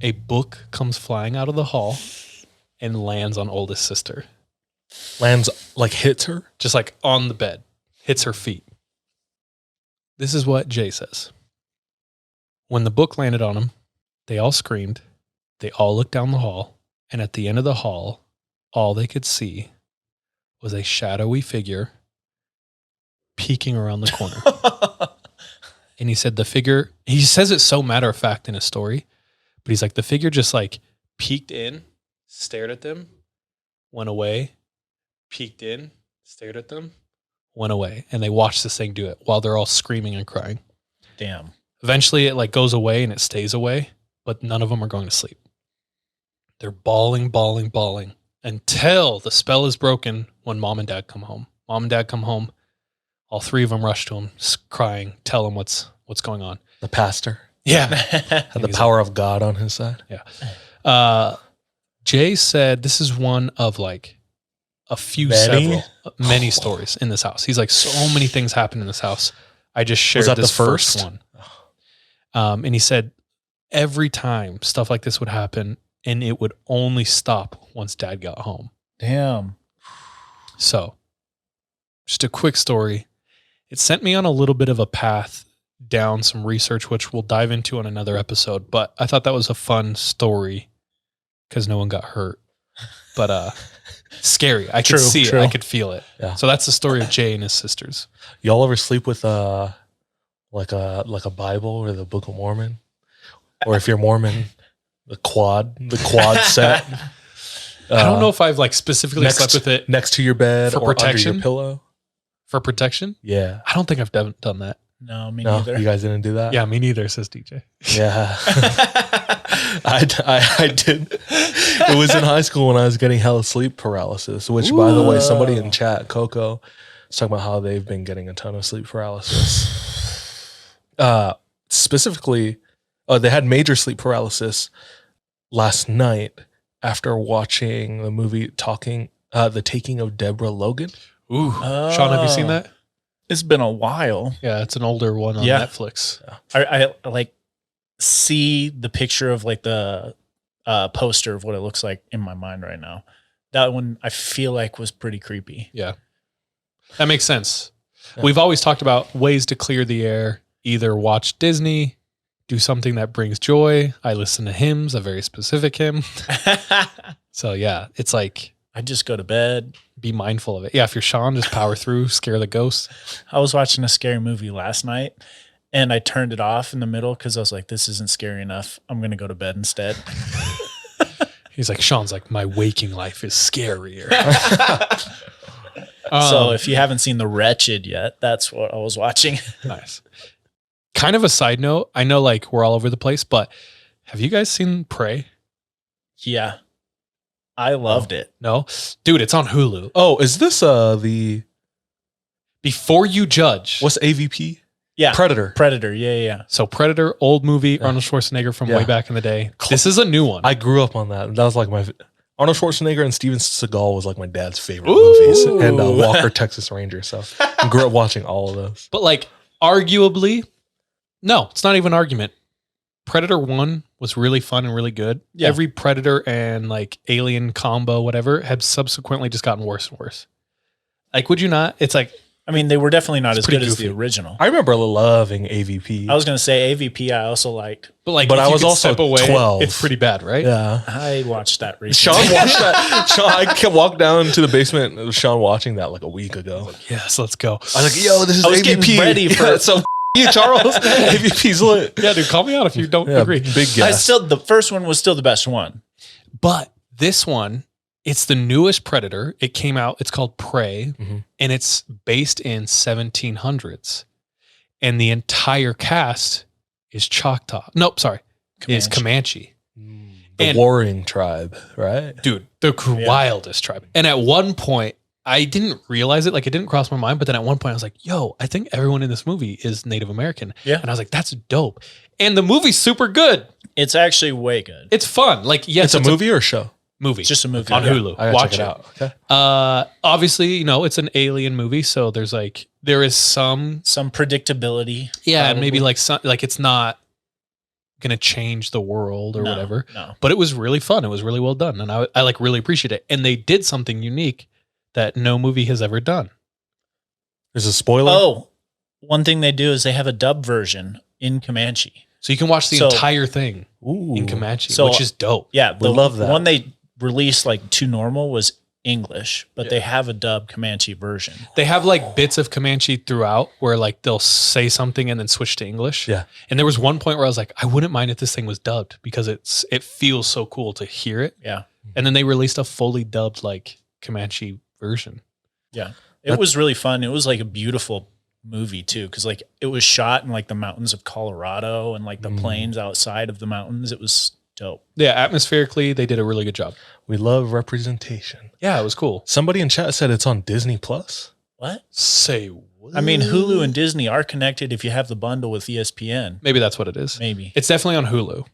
A book comes flying out of the hall and lands on oldest sister. Lands, like hits her? Just like on the bed. Hits her feet. This is what Jay says. When the book landed on him, they all screamed. They all looked down the hall. And at the end of the hall, all they could see was a shadowy figure peeking around the corner. And he said the figure, he says it so matter of fact in his story, but he's like, the figure just like peeked in, stared at them, went away, peeked in, stared at them, went away. And they watched this thing do it while they're all screaming and crying. Damn. Eventually it like goes away and it stays away, but none of them are going to sleep. They're bawling until the spell is broken when mom and dad come home. Mom and dad come home. All three of them rush to him, crying, tell him what's going on. The pastor. Yeah. Had the power of God on his side. Yeah. Jay said this is one of like a few, many stories in this house. He's like, so many things happen in this house. I just shared that this the first one. And he said every time stuff like this would happen, and it would only stop once dad got home. Damn. So, just a quick story. It sent me on a little bit of a path down some research, which we'll dive into on another episode. But I thought that was a fun story because no one got hurt. But scary. I could see it. I could feel it. Yeah. So that's the story of Jay and his sisters. Y'all ever sleep with like a Bible or the Book of Mormon? Or if you're Mormon, the quad set. I don't know if I've like specifically slept with it next to your bed for or protection. under your pillow. For protection? Yeah. I don't think I've done that. No, me No, neither. you guys didn't do that? Yeah, me neither, says DJ. Yeah. I did. It was in high school when I was getting hella sleep paralysis, which, by the way, somebody in chat, Coco, is talking about how they've been getting a ton of sleep paralysis. Specifically, they had major sleep paralysis last night after watching the movie The Taking of Deborah Logan. Ooh. Sean, have you seen that? It's been a while. Yeah, it's an older one on Yeah. Netflix. I like see the picture of like the poster of what it looks like in my mind right now. That one I feel like was pretty creepy. Yeah. That makes sense. Yeah. We've always talked about ways to clear the air. Either watch Disney, do something that brings joy. I listen to hymns, a very specific hymn. So yeah, it's like I just go to bed. be mindful of it. Yeah, if you're Sean, just power through, scare the ghosts. I was watching a scary movie last night and I turned it off in the middle because I was like, this isn't scary enough. I'm going to go to bed instead. He's like, Sean's like, my waking life is scarier. So if you haven't seen The Wretched yet, that's what I was watching. Nice. Kind of a side note. I know like we're all over the place, but have you guys seen Prey? Yeah. I loved it. No? Dude, it's on Hulu. Oh, is this the Before you judge. what's AVP? Yeah. Predator. Predator. Yeah. So Predator, old movie, Arnold Schwarzenegger from Yeah. way back in the day. This is a new one. I grew up on that. That was like my Arnold Schwarzenegger and Steven Seagal was like my dad's favorite Ooh. movies, and Walker Texas Ranger. So I grew up watching all of those. But like arguably, no, it's not even an argument. Predator 1 was really fun and really good. Yeah. Every Predator and like Alien combo, whatever, have subsequently just gotten worse and worse. Like, would you not? It's like, I mean, they were definitely not as pretty good as goofy. the original. I remember loving AVP. I was going to say AVP I also liked. but like, But if I you was could also step away, 12. It's pretty bad, right? Yeah. I watched that recently. Sean watched that. Sean, I kept walk down to the basement. It was Sean watching that like a week ago. Yes, let's go. I was like, "Yo, this is I was AVP." getting ready for- Yeah, so you, Charles. AVP's lit. Yeah, dude, call me out if you don't Yeah, agree. big guess. The first one was still the best one. But this one, it's the newest Predator. It came out. It's called Prey, Mhm. and it's based in 1700s. And the entire cast is Choctaw. Nope, sorry, is Comanche. The And- warring tribe, right? Dude, the wildest tribe. And at one point, I didn't realize it. Like, it didn't cross my mind. But then at one point, I was like, yo, I think everyone in this movie is Native American. Yeah. And I was like, that's dope. And the movie's super good. It's actually way good. It's fun. Like, yes, It's a movie or a show? movie. It's just a movie. on Yeah. Hulu. I gotta Watch check it out. Okay. Obviously, you know, it's an alien movie, so there is some, Some predictability. and maybe probably. like some, like it's not gonna change the world or No, whatever. No. But it was really fun. It was really well done, and I like really appreciate it. And they did something unique that no movie has ever done. There's a spoiler. Oh, one thing they do is they have a dub version in Comanche. So you can watch the So- entire thing Ooh. in Comanche, So- which is dope. Yeah, We love that. one they released like to normal was English, but they have a dub Comanche version. They have like bits of Comanche throughout where like they'll say something and then switch to English. Yeah. And there was one point where I was like, I wouldn't mind if this thing was dubbed because it feels so cool to hear it. Yeah. And then they released a fully dubbed like Comanche version. It was really fun. It was like a beautiful movie too, because like it was shot in like the mountains of Colorado and like the plains outside of the mountains. It was dope. Yeah, atmospherically, they did a really good job. We love representation. Yeah, it was cool. Somebody in chat said it's on Disney Plus. What? Say what? I mean, Hulu and Disney are connected if you have the bundle with ESPN. Maybe that's what it is. Maybe. It's definitely on Hulu.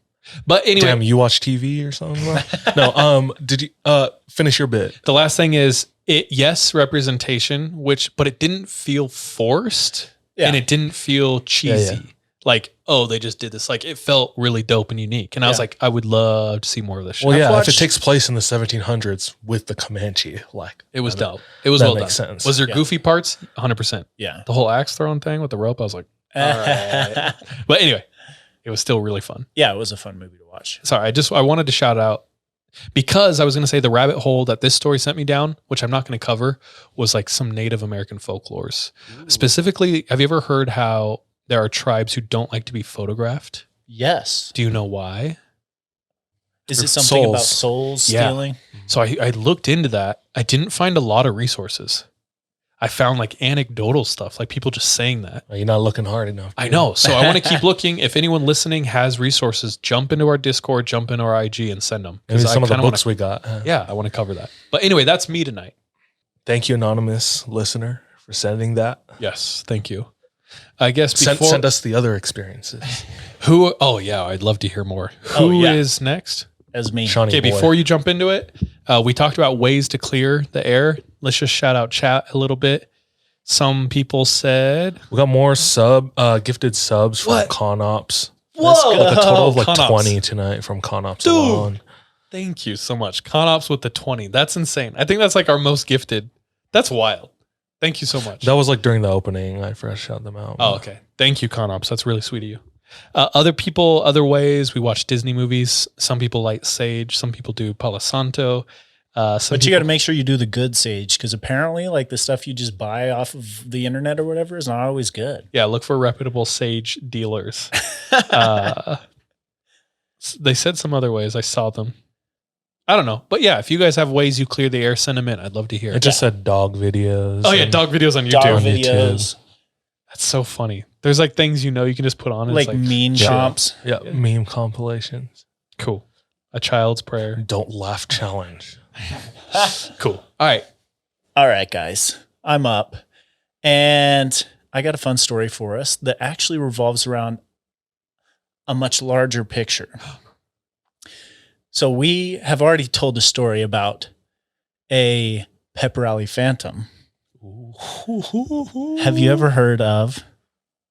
But anyway, Damn, you watch TV or something? No. Did you finish your bit? the last thing is yes, representation, but it didn't feel forced Yeah. and it didn't feel cheesy. Yeah. like, oh, they just did this. Like, it felt really dope and unique. And I was like, I would love to see more of this shit. Well, yeah, if it takes place in the 1700s with the Comanche, like it was dope. It was well done. Sense. Was there goofy parts? 100%. Yeah. The whole axe throwing thing with the rope, I was like, all right. But anyway, it was still really fun. Yeah, it was a fun movie to watch. Sorry, I wanted to shout out because I was going to say the rabbit hole that this story sent me down, which I'm not going to cover, was like some Native American folklores. Ooh. Specifically, have you ever heard how there are tribes who don't like to be photographed? Yes. Do you know why? Is it something about souls stealing? Yeah. So I looked into that. I didn't find a lot of resources. I found like anecdotal stuff, like people just saying that. You're not looking hard enough. I know. So I want to keep looking. If anyone listening has resources, jump into our Discord, jump into our IG and send them. Maybe some of the books we got. Yeah, I want to cover that. But anyway, that's me tonight. Thank you, anonymous listener, for sending that. Yes, thank you. I guess send us the other experiences. Oh yeah, I'd love to hear more. Who is next? As me. Shawnee okay, boy. Before you jump into it, we talked about ways to clear the air. Let's just shout out chat a little bit. Some people said we got more gifted subs from ConOps. Whoa! With a total of like ConOps. 20 tonight from ConOps alone. Thank you so much. ConOps with the 20. That's insane. I think that's like our most gifted. That's wild. Thank you so much. That was like during the opening. I first shout them out. Oh, okay. Thank you, ConOps. That's really sweet of you. Other people, other ways. We watch Disney movies. Some people light sage. Some people do Palo Santo. But you got to make sure you do the good sage, because apparently like the stuff you just buy off of the internet or whatever is not always good. Yeah, look for reputable sage dealers. They said some other ways. I saw them. I don't know. But yeah, if you guys have ways you clear the air, send them in. I'd love to hear. It just said dog videos. Oh yeah, dog videos on YouTube. Dog videos. That's so funny. There's like things you can just put on. And like meme chomps. Yeah, meme compilations. Cool. A child's prayer. Don't laugh challenge. Cool. All right, guys. I'm up. And I got a fun story for us that actually revolves around a much larger picture. So we have already told a story about a pep rally phantom. Have you ever heard of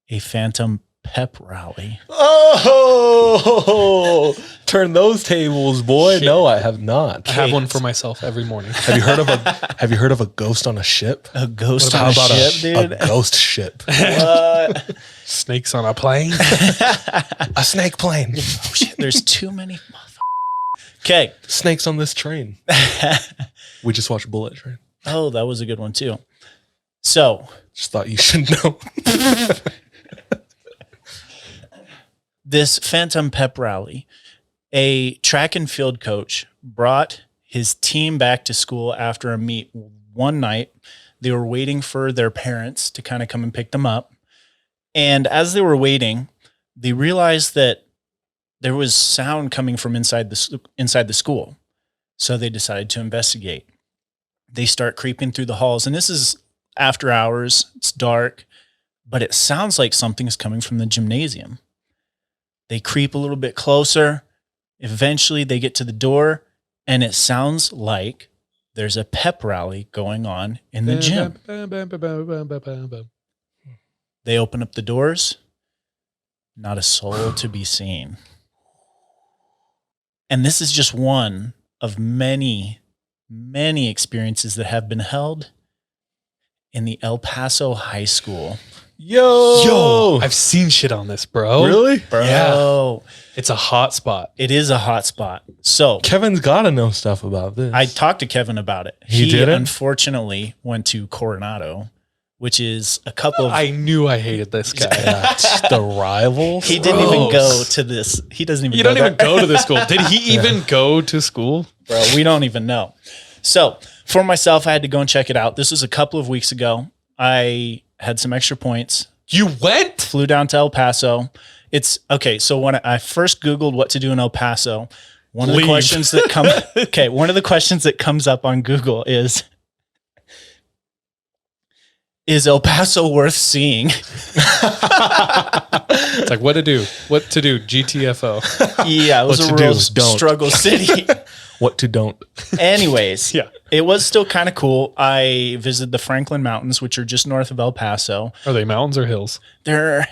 a phantom pep rally? Oh, turn those tables, boy. Shit. No, I have not. I have one for myself every morning. Have you heard of a ghost on a ship? A ghost on a ship, dude? A ghost ship. What? Snakes on a plane? A snake plane. Oh, shit, there's too many. Okay. Snakes on this train. We just watched Bullet Train. Oh, that was a good one too. So. Just thought you should know. This phantom pep rally, a track and field coach brought his team back to school after a meet one night. They were waiting for their parents to kind of come and pick them up. And as they were waiting, they realized that there was sound coming from inside the school. So they decided to investigate. They start creeping through the halls, and this is after hours. It's dark, but it sounds like something's coming from the gymnasium. They creep a little bit closer. Eventually they get to the door, and it sounds like there's a pep rally going on in the gym. They open up the doors. Not a soul to be seen. And this is just one of many, many experiences that have been held in the El Paso High School. Yo, I've seen shit on this, bro. Really? Bro. Yeah. It's a hot spot. It is a hot spot. So Kevin's got to know stuff about this. I talked to Kevin about it. He did it? Unfortunately went to Coronado, which is a couple of... I knew I hated this guy. The rivals? He didn't even go to this. He doesn't even You don't even go to this school. Did he even go to school? Bro, we don't even know. So for myself, I had to go and check it out. This was a couple of weeks ago. I had some extra points. You went? Flew down to El Paso. It's okay. So when I first Googled what to do in El Paso, one of the questions that comes up on Google is El Paso worth seeing? It's like what to do, GTFO. Yeah, it was a real struggle city. What to don't. Anyways, yeah, it was still kind of cool. I visited the Franklin Mountains, which are just north of El Paso. Are they mountains or hills? They're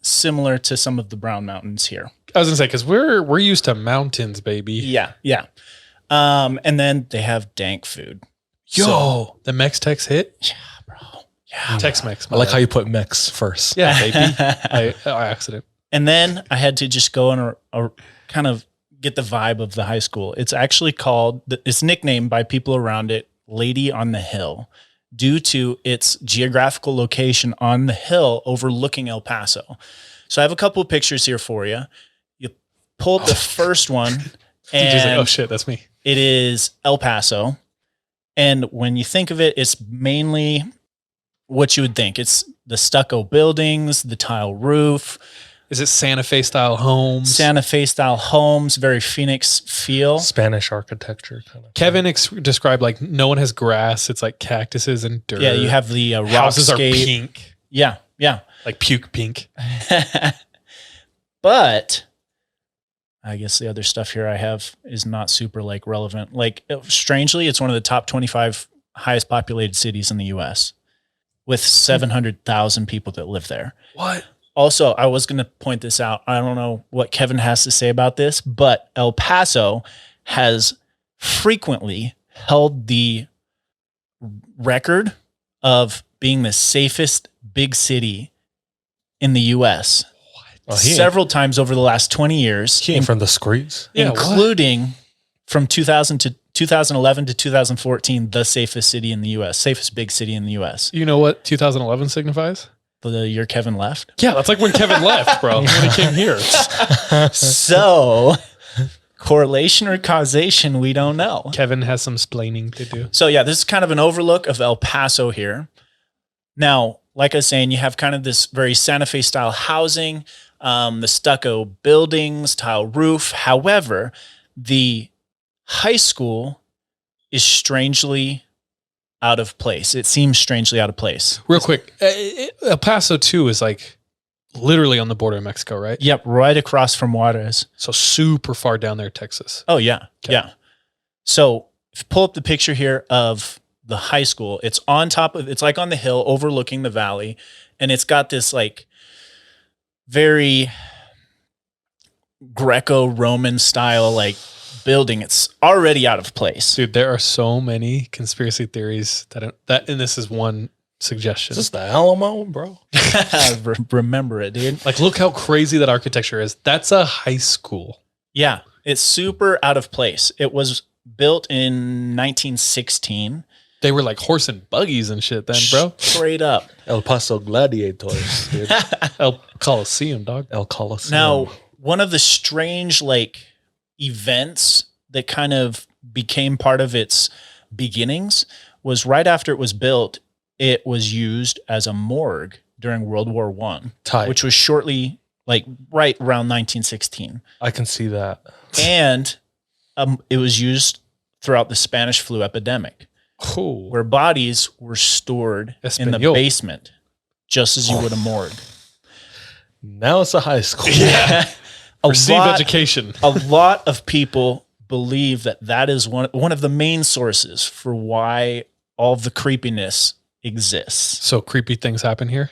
similar to some of the Brown Mountains here. I was gonna say, because we're used to mountains, baby. Yeah. And then they have dank food. Yo, the Mex-Tex hit? Yeah, bro. Yeah. Tex-Mex. I like how you put Mex first. Yeah, baby. I accident. And then I had to just go and kind of get the vibe of the high school. It's actually it's nicknamed by people around it Lady on the Hill, due to its geographical location on the hill overlooking El Paso. So I have a couple of pictures here for you. You pull up the first one, And and oh shit, that's me. it is El Paso. And when you think of it, it's mainly what you would think. It's the stucco buildings, the tile roof. Is it Santa Fe style homes? Santa Fe style homes, very Phoenix feel. Spanish architecture kind of. Kevin described like no one has grass. It's like cactuses and dirt. Yeah, you have the houses are rockscape. pink, Yeah. like puke pink. But I guess the other stuff here I have is not super like relevant. Like strangely, it's one of the top 25 highest populated cities in the US with 700,000 people that live there. What? Also, I was going to point this out. I don't know what Kevin has to say about this, but El Paso has frequently held the record of being the safest big city in the US. Oh, Several times over the last 20 years, He ain't from the streets. Yeah, including from 2011 to 2014, the safest city in the US, safest big city in the US. You know what 2011 signifies? The year Kevin left. Yeah, that's like when Kevin left, bro. When he came here. So correlation or causation, we don't know. Kevin has some splaining to do. So yeah, this is kind of an overlook of El Paso here. Now, like I was saying, you have kind of this very Santa Fe style housing, the stucco buildings, tile roof. However, the high school is strangely out of place. It seems strangely out of place. Real quick, El Paso too is like literally on the border of Mexico, right? Yep, right across from Juarez. So super far down there, Texas. Oh yeah, Okay. yeah. So if you pull up the picture here of the high school, it's on top of, it's like on the hill overlooking the valley, and it's got this like very Greco-Roman style like building. It's already out of place. Dude, there are so many conspiracy theories that and this is one suggestion. Is this the Alamo, bro? Remember it, dude. Like, look how crazy that architecture is. That's a high school. Yeah, it's super out of place. It was built in 1916. They were like horse and buggies and shit then, bro. Straight up. El Paso Gladiators, dude. El Coliseum, dog. El Coliseum. Now, one of the strange like events that kind of became part of its beginnings was right after it was built, it was used as a morgue during World War I, Tight. which was shortly like right around 1916. I can see that. And it was used throughout the Spanish flu epidemic, Cool. where bodies were stored in the Espanol. basement, just as you would a morgue. Now it's a high school. Yeah. Receive education. A lot of people believe that is one of the main sources for why all of the creepiness exists. So creepy things happen here?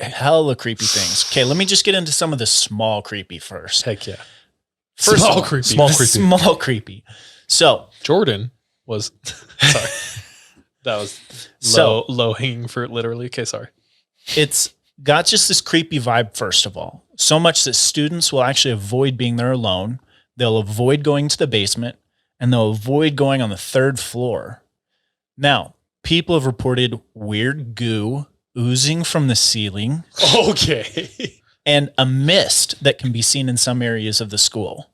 Hella creepy things. Okay, let me just get into some of the small creepy first. Heck yeah. First Small of all, creepy. Small creepy. Small creepy. So Jordan was sorry. That was low hanging fruit, literally. Okay, sorry. it's got just this creepy vibe, first of all. So much that students will actually avoid being there alone. They'll avoid going to the basement, and they'll avoid going on the third floor. Now, people have reported weird goo oozing from the ceiling Okay. and a mist that can be seen in some areas of the school.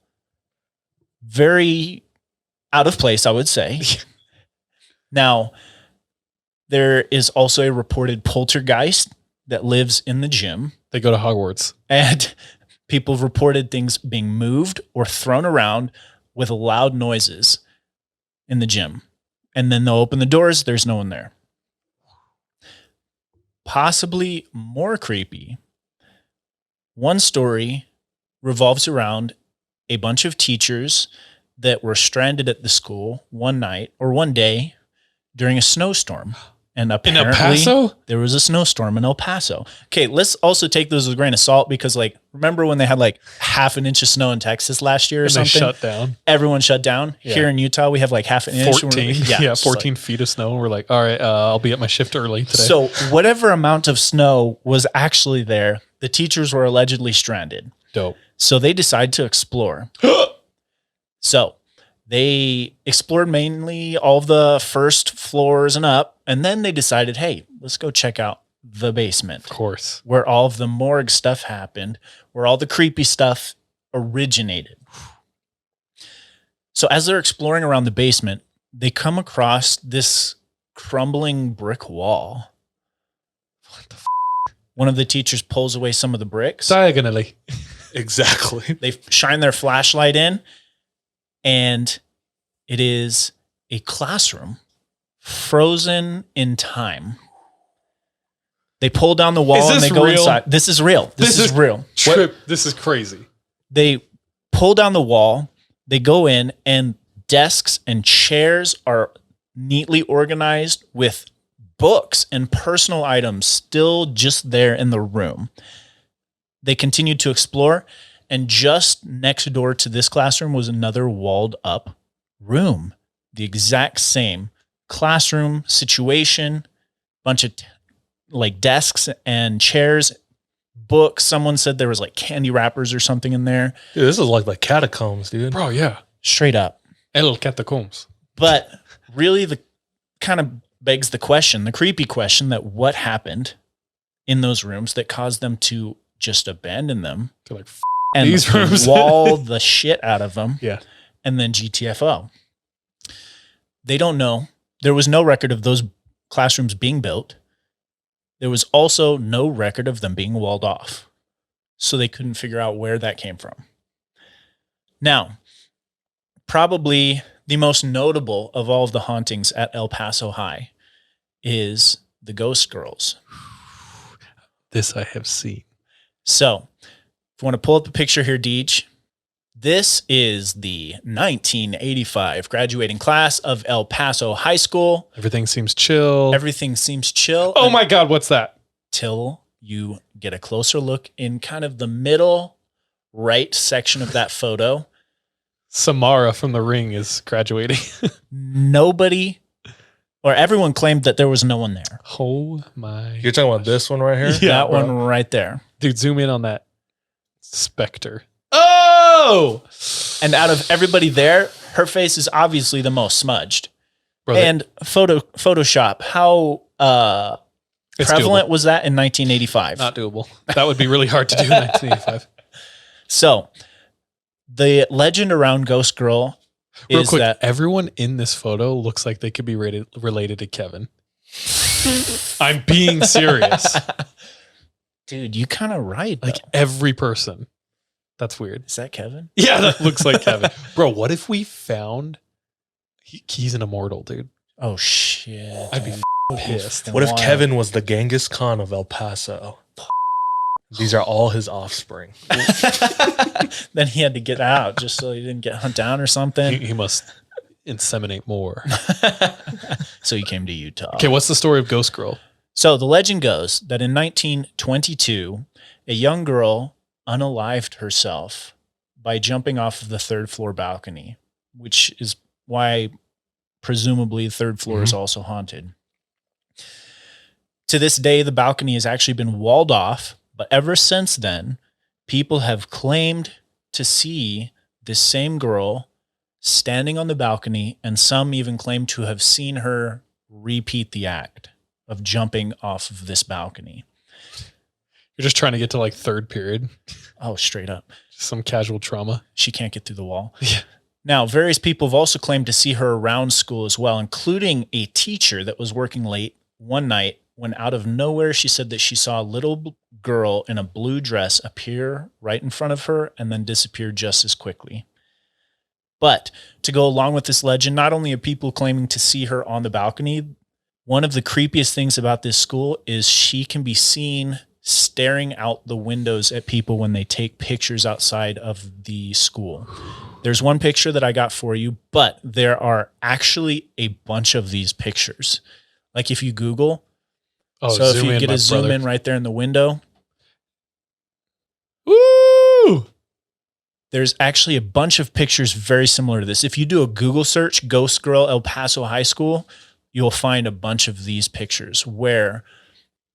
Very out of place, I would say. Now, there is also a reported poltergeist that lives in the gym, They go to Hogwarts. and people have reported things being moved or thrown around with loud noises in the gym. And then they'll open the doors, there's no one there. Possibly more creepy, one story revolves around a bunch of teachers that were stranded at the school one night or one day during a snowstorm. And In apparently El Paso? there was a snowstorm in El Paso. Okay, let's also take those with a grain of salt because, like, remember when they had like half an inch of snow in Texas last year or And they something? shut down. Everyone shut down. Yeah. Here in Utah, we have like half an inch. 14. Yeah, 14 feet of snow. We're like, all right, I'll be at my shift early today. So whatever amount of snow was actually there, the teachers were allegedly stranded. Dope. So they decided to explore. So they explored mainly all of the first floors and up, and then they decided, hey, let's go check out the basement. Of course. Where all of the morgue stuff happened, where all the creepy stuff originated. So as they're exploring around the basement, they come across this crumbling brick wall. What the One of the teachers pulls away some of the bricks. Diagonally. Exactly. They shine their flashlight in, and it is a classroom frozen in time. They pull down the wall and they go inside. This is real. This is real. Trip. This is crazy. They pull down the wall, they go in, and desks and chairs are neatly organized with books and personal items still just there in the room. They continued to explore, and just next door to this classroom was another walled up room. The exact same classroom situation, bunch of like desks and chairs, books. Someone said there was like candy wrappers or something in there. Dude, this is like the catacombs, dude. Bro, yeah. Straight up. El Catacombs. But really, the kind of begs the question, the creepy question, that what happened in those rooms that caused them to just abandon them They're like, and these rooms. wall the shit out of them, yeah. and then GTFO. They don't know. There was no record of those classrooms being built. There was also no record of them being walled off. So they couldn't figure out where that came from. Now, probably the most notable of all of the hauntings at El Paso High is the Ghost Girls. This I have seen. So, if you want to pull up a picture here, Deej, this is the 1985 graduating class of El Paso High School. Everything seems chill. Everything seems chill. Oh my God, what's that? Till you get a closer look in kind of the middle right section of that photo. Samara from The Ring is graduating. Nobody, or everyone claimed that there was no one there. Oh my. You're talking about this one right here? Yeah, that bro. one right there. Dude, zoom in on that specter. Oh! And out of everybody there, her face is obviously the most smudged. Bro, And Photoshop, how it's prevalent doable. was that in 1985? Not doable. That would be really hard to do in 1985. So, the legend around Ghost Girl Real is quick, that everyone in this photo looks like they could be related to Kevin. I'm being serious. dude, you kind of right. Like Though. every person. That's weird. Is that Kevin? Yeah, that looks like Kevin. Bro, what if we found he's an immortal, dude? Oh shit! I'd be pissed. What if Kevin was the Genghis Khan of El Paso? These are all his offspring. Then he had to get out just so he didn't get hunted down or something. He must inseminate more. So he came to Utah. Okay, what's the story of Ghost Girl? So the legend goes that in 1922, a young girl unalived herself by jumping off of the third floor balcony, which is why presumably the third floor is also haunted. To this day, the balcony has actually been walled off, but ever since then, people have claimed to see this same girl standing on the balcony, and some even claim to have seen her repeat the act of jumping off of this balcony. You're just trying to get to like third period. Oh, straight up. Some casual trauma. She can't get through the wall. Yeah. Now, various people have also claimed to see her around school as well, including a teacher that was working late one night when out of nowhere she said that she saw a little girl in a blue dress appear right in front of her and then disappear just as quickly. But to go along with this legend, not only are people claiming to see her on the balcony, one of the creepiest things about this school is she can be seen staring out the windows at people when they take pictures outside of the school. There's one picture that I got for you, but there are actually a bunch of these pictures. Like if you Google, Oh, so if zoom you in, get my a zoom brother. in right there in the window, Woo! there's actually a bunch of pictures very similar to this. If you do a Google search, Ghost Girl El Paso High School, you'll find a bunch of these pictures where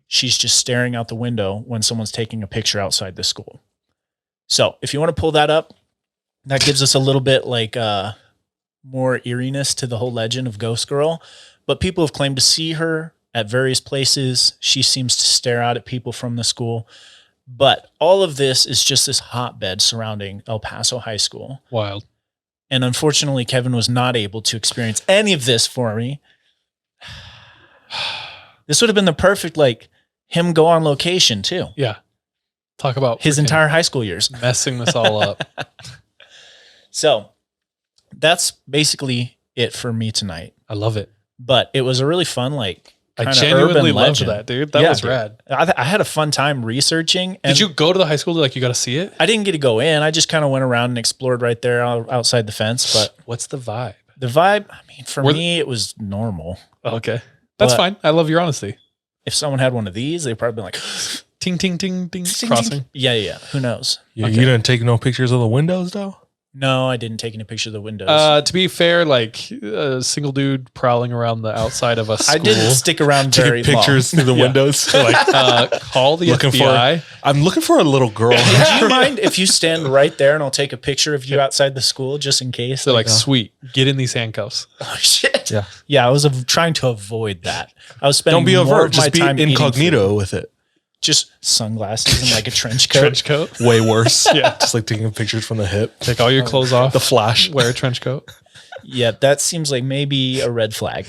she's just staring out the window when someone's taking a picture outside the school. So if you want to pull that up, that gives us a little bit like more eeriness to the whole legend of Ghost Girl. But people have claimed to see her at various places. She seems to stare out at people from the school. But all of this is just this hotbed surrounding El Paso High School. Wild. And unfortunately, Kevin was not able to experience any of this for me. This would have been the perfect, like, him go on location too. Yeah. Talk about His freaking entire high school years. messing this all up. So that's basically it for me tonight. I love it. But it was a really fun, like, I kinda genuinely urban loved legend. that, dude. That Yeah, was dude. rad. I had a fun time researching. And Did you go to the high school? Like, you got to see it? I didn't get to go in. I just kind of went around and explored right there outside the fence. But What's the vibe? the vibe, I mean, for Were- me, it was normal. Okay. That's But- fine. I love your honesty. If someone had one of these, they'd probably be like, Ting, ting, ting, ting. "Ting, Crossing. ting." Yeah. Who knows? You Okay. didn't take no pictures of the windows though? No, I didn't take any picture of the windows. To be fair, like a single dude prowling around the outside of a school. I didn't stick around very Take pictures long. through the windows. like call the Looking FBI. I'm looking for a little girl. Do you mind if you stand right there and I'll take a picture of you outside the school just in case? So like, sweet, get in these handcuffs. oh shit. Yeah. Yeah, I was trying to avoid that. I was spending Don't be more overt. of my Just be time eating incognito food. with it. Just sunglasses and like a trench coat. Trench coat. Way worse. Yeah. Just like taking pictures from the hip. Take all your clothes off. The flash. Wear a trench coat. Yeah, that seems like maybe a red flag.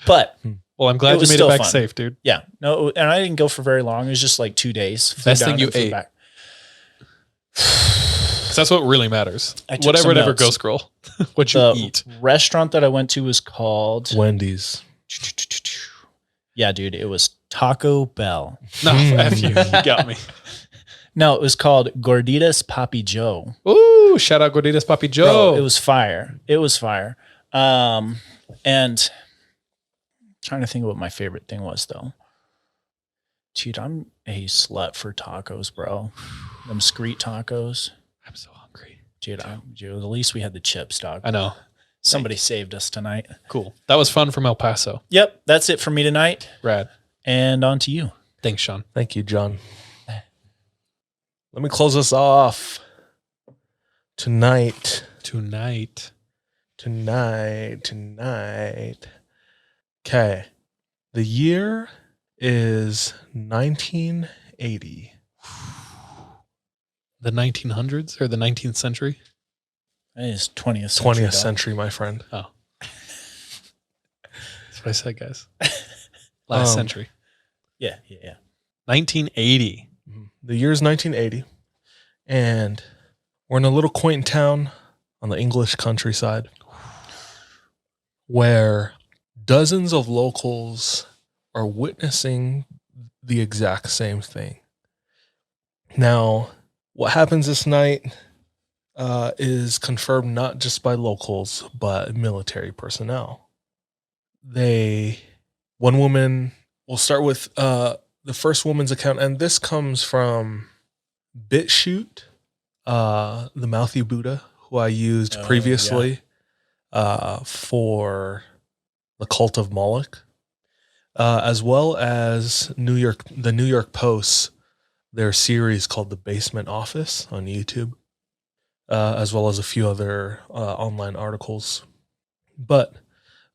But Well, I'm It glad you was made it still back fun. safe, dude. yeah, no, and I didn't go for very long. It was just like 2 days. Flew Best down thing you and flew ate. back. 'Cause that's what really matters. I took Whatever some it ever notes. goes, girl. What you The eat. restaurant that I went to was called. Wendy's. Yeah, dude, it was Taco Bell. No, F you. You got me. No, it was called Gorditas Papi Joe. Ooh, shout out Gorditas Papi Joe. Bro, it was fire. It was fire. And I'm trying to think of what my favorite thing was though. Dude, I'm a slut for tacos, bro. Them Screet tacos. I'm so hungry. Dude, at least we had the chips, dog. I know. Somebody saved us tonight. Cool. That was fun from El Paso. Yep, that's it for me tonight. Rad. And on to you. Thanks, Sean. Thank you, John. Let me close us off. Tonight. Okay. The year is 1980. The 1900s or the 19th century? That is 20th century. 20th dog. century, my friend. Oh. That's what I said, guys. Last century. Yeah. 1980. The year is 1980. And we're in a little quaint town on the English countryside where dozens of locals are witnessing the exact same thing. Now, what happens this night is confirmed not just by locals, but military personnel. One woman, we'll start with the first woman's account, and this comes from BitChute, the Mouthy Buddha, who I used previously for the Cult of Moloch, as well as the New York Post, their series called The Basement Office on YouTube, as well as a few other online articles. But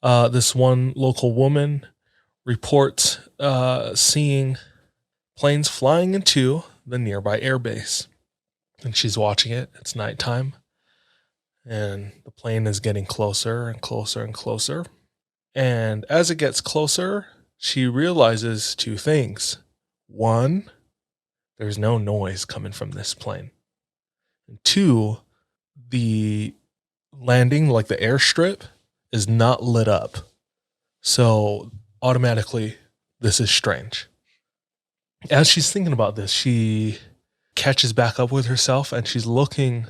this one local woman reports seeing planes flying into the nearby airbase. And she's watching it. It's nighttime. And the plane is getting closer and closer and closer. And as it gets closer, she realizes two things. One, there's no noise coming from this plane. And two, the landing, like the airstrip, is not lit up. So automatically, this is strange. As she's thinking about this, she catches back up with herself and she's looking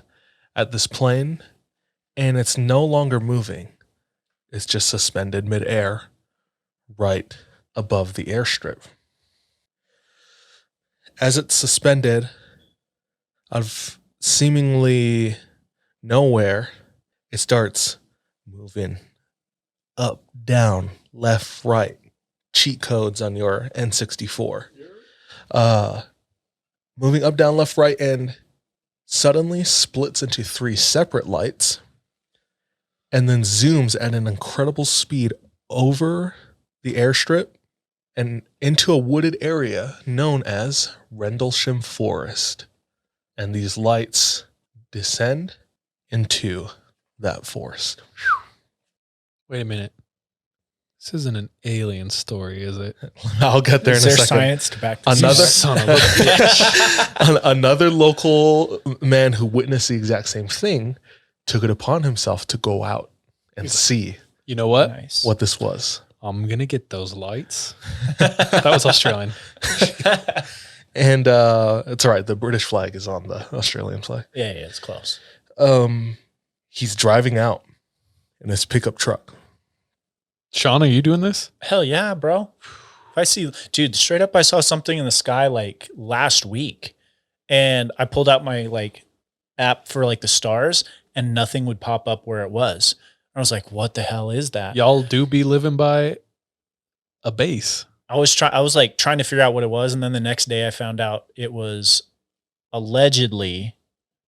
at this plane and it's no longer moving. It's just suspended midair right above the airstrip. As it's suspended out of seemingly nowhere, it starts moving up, down, left, right. Cheat codes on your N64. Moving up, down, left, right, and suddenly splits into 3 separate lights and then zooms at an incredible speed over the airstrip and into a wooded area known as Rendlesham Forest. And these lights descend into that forest. Wait a minute. This isn't an alien story, is it? I'll get there Is in a there second. science to back this Another up? Son of a bitch. Another local man who witnessed the exact same thing took it upon himself to go out and see You know what? Nice. what this was. I'm going to get those lights. That was Australian. And it's all right. The British flag is on the Australian flag. Yeah, it's close. He's driving out in his pickup truck. Sean, are you doing this? Hell yeah, bro. If I see, dude, straight up, I saw something in the sky like last week, and I pulled out my like app for like the stars, and nothing would pop up where it was. I was like, what the hell is that? Y'all do be living by a base. I was like trying to figure out what it was, and then the next day I found out it was allegedly,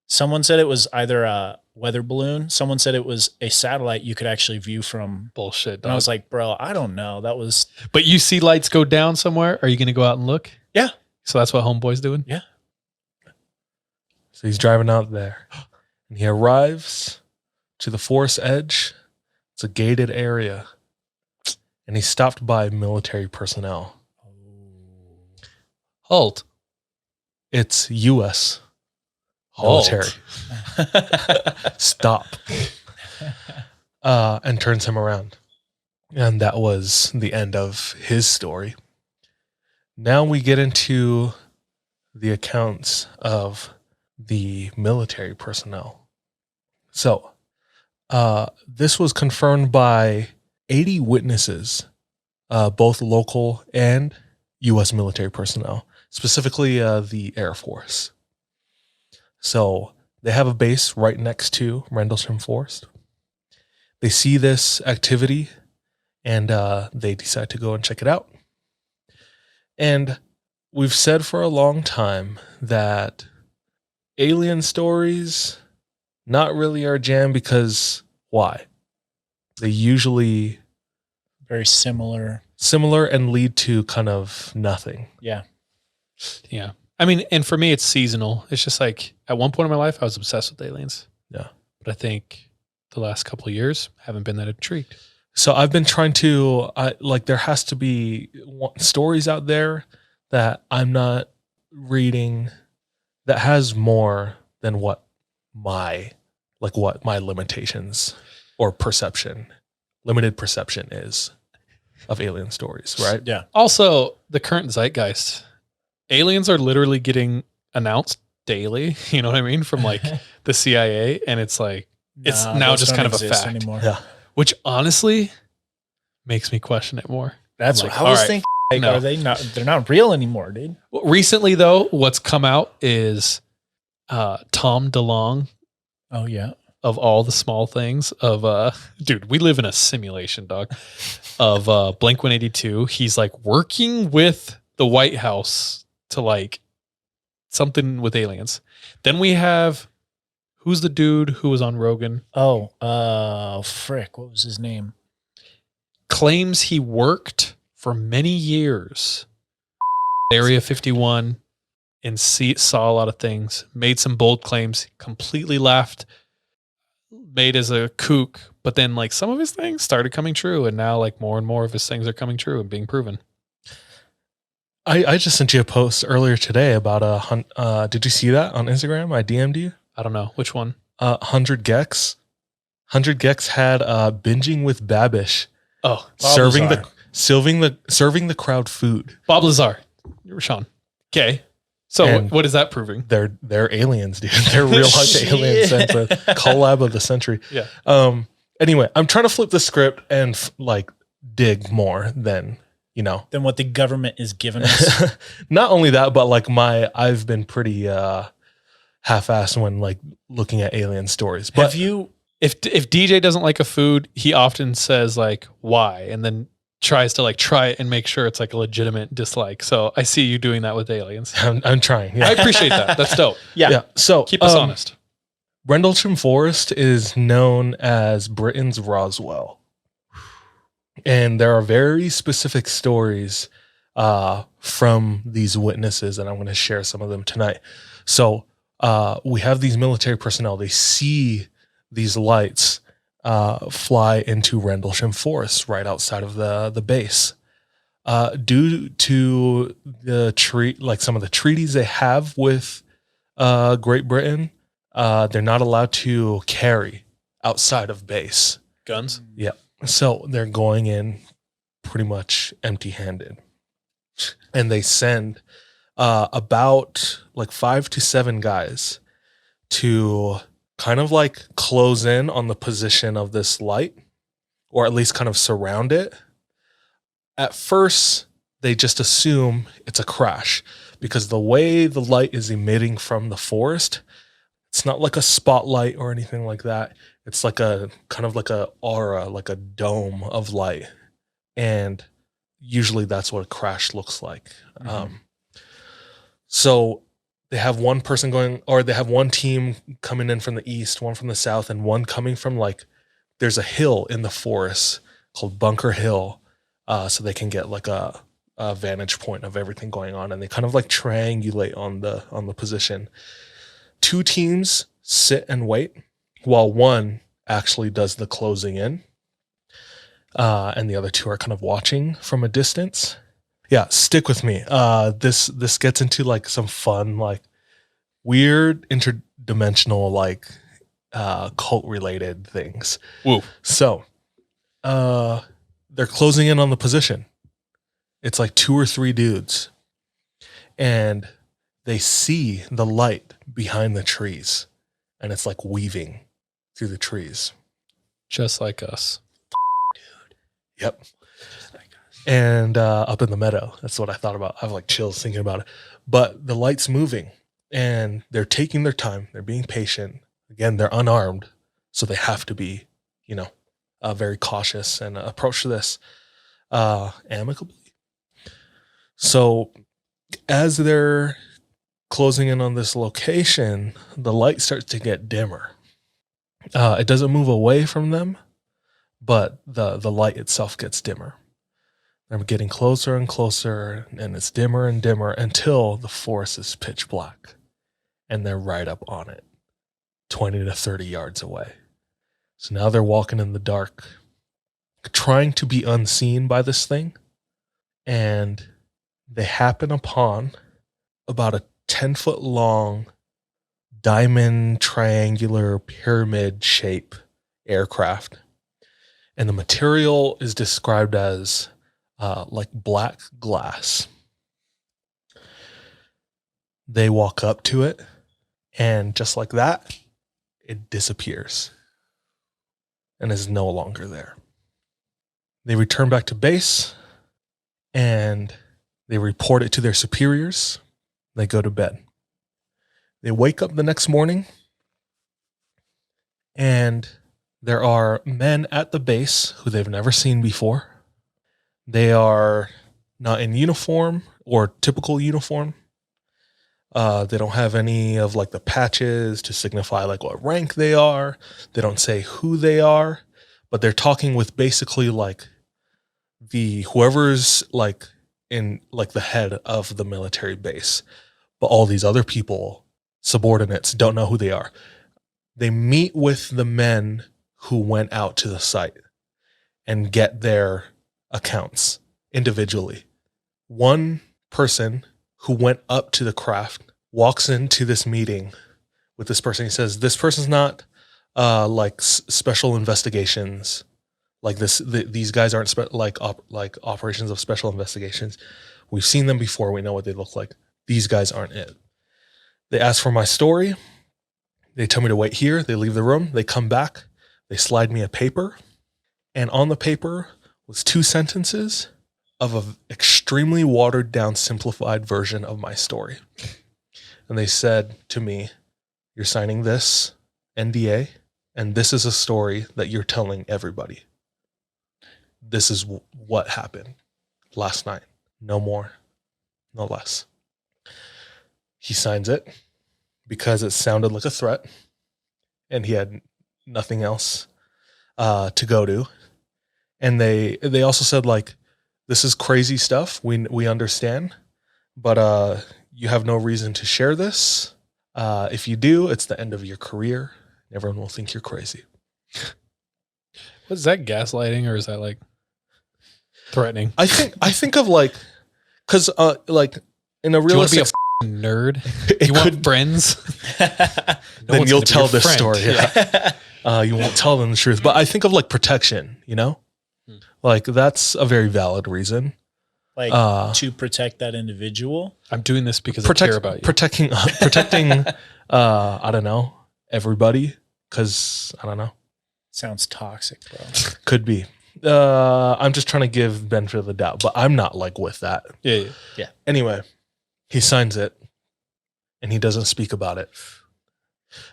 someone said it was either a weather balloon. Someone said it was a satellite you could actually view from. Bullshit. And I was like, bro, I don't know. That was, but you see lights go down somewhere. Are you going to go out and look? Yeah. So that's what Homeboy's doing? Yeah. So he's driving out there and he arrives to the forest edge. It's a gated area. And he's stopped by military personnel. Halt. It's U.S. Halt. military. Stop. And turns him around. And that was the end of his story. Now we get into the accounts of the military personnel. So, this was confirmed by 80 witnesses, both local and U.S. military personnel, specifically the Air Force. So they have a base right next to Rendlesham Forest. They see this activity and they decide to go and check it out. And we've said for a long time that alien stories not really our jam because why? They usually very similar. and lead to kind of nothing. Yeah. Yeah. I mean, and for me, it's seasonal. It's just like at one point in my life, I was obsessed with aliens. Yeah. But I think the last couple of years, I haven't been that intrigued. So I've been trying to, there has to be stories out there that I'm not reading that has more than what my limitations or limited perception is of alien stories, right? Yeah. Also, the current zeitgeist, aliens are literally getting announced daily, you know what I mean? From like the CIA. And it's like, it's now those just don't kind of a exist fact, anymore. Yeah. which honestly makes me question it more. That's I'm what like, I was all right, thinking. Like, no. are they not? They're not real anymore, dude. Well, recently though, what's come out is Tom DeLonge Oh yeah. of all the small things of dude, we live in a simulation, dog, of Blink-182. He's like working with the White House to like something with aliens. Then we have who's the dude who was on Rogan? Frick, what was his name? Claims he worked for many years. Area 51 and saw a lot of things, made some bold claims, completely laughed, made as a kook, but then like some of his things started coming true, and now like more and more of his things are coming true and being proven. I just sent you a post earlier today about did you see that on Instagram? I DM'd you. I don't know which one. 100 Gex. 100 Gex had binging with Babish, Oh, serving the crowd food. Bob Lazar. Sean. Okay. So And- what is that proving? They're aliens, dude. They're real life aliens. It's a collab of the century. Yeah. Anyway, I'm trying to flip the script and dig more than you know, Than what the government is giving us. not only that, but like I've been pretty half-assed when like looking at alien stories. But Have you, if DJ doesn't like a food, he often says like, why? And then tries to like try it and make sure it's like a legitimate dislike. So I see you doing that with aliens. I'm trying. Yeah. I appreciate that. That's dope. Yeah. So Keep us honest. Rendlesham Forest is known as Britain's Roswell. And there are very specific stories from these witnesses, and I'm going to share some of them tonight. So we have these military personnel. They see these lights fly into Rendlesham Forest right outside of the base. Due to some of the treaties they have with Great Britain, they're not allowed to carry outside of base. Guns? Yeah. So they're going in pretty much empty-handed. And they send about like 5 to 7 guys to kind of like close in on the position of this light, or at least kind of surround it. At first, they just assume it's a crash because the way the light is emitting from the forest, it's not like a spotlight or anything like that. It's like a kind of like a aura, like a dome of light. And usually that's what a crash looks like. Mm-hmm. So they have one person going, or they have one team coming in from the east, one from the south, and one coming from like, there's a hill in the forest called Bunker Hill. So they can get like a vantage point of everything going on. And they kind of like triangulate on the position. 2 teams sit and wait while one actually does the closing in. And the other 2 are kind of watching from a distance. Yeah, stick with me. This gets into like some fun, like weird interdimensional, like cult related things. Woo. So they're closing in on the position. It's like 2 or 3 dudes. And they see the light behind the trees. And it's like weaving through the trees. Just like us. Yep. And up in the meadow. That's what I thought about. I have like chills thinking about it. But the light's moving and they're taking their time. They're being patient. Again, they're unarmed. So they have to be, very cautious and approach this amicably. So as they're closing in on this location, the light starts to get dimmer. It doesn't move away from them, but the light itself gets dimmer. They're getting closer and closer, and it's dimmer and dimmer until the forest is pitch black, and they're right up on it, 20 to 30 yards away. So now they're walking in the dark, trying to be unseen by this thing, and they happen upon about a 10-foot long diamond triangular pyramid shape aircraft. And the material is described as like black glass. They walk up to it, and just like that, it disappears and is no longer there. They return back to base and they report it to their superiors. They go to bed. They wake up the next morning and there are men at the base who they've never seen before. They are not in uniform or typical uniform. They don't have any of like the patches to signify like what rank they are. They don't say who they are, but they're talking with basically like whoever's like in like the head of the military base. But all these other people, subordinates, don't know who they are. They meet with the men who went out to the site and get their accounts individually. One person who went up to the craft walks into this meeting with this person. He says, this person's not like special investigations. Like these guys aren't like operations of special investigations. We've seen them before. We know what they look like. These guys aren't it. They ask for my story. They tell me to wait here. They leave the room. They come back. They slide me a paper. And on the paper was 2 sentences of an extremely watered down, simplified version of my story. And they said to me, you're signing this NDA, and this is a story that you're telling everybody. This is what happened last night. No more, no less. He signs it because it sounded like a threat, and he had nothing else to go to. And they also said, like, this is crazy stuff. We understand, but you have no reason to share this. If you do, it's the end of your career. Everyone will think you're crazy. Was that gaslighting or is that like threatening? I think of like, because like in a Do you want to realistic be a nerd? it You want friends? No then one's you'll gonna be tell your this friend. story. Yeah. You won't tell them the truth. But I think of like protection, you know? Like that's a very valid reason. Like to protect that individual. I'm doing this because I care about you. Protecting I don't know, everybody, because I don't know. Sounds toxic, bro. Could be. I'm just trying to give benefit of the doubt, but I'm not like with that. Yeah. Anyway, he signs it and he doesn't speak about it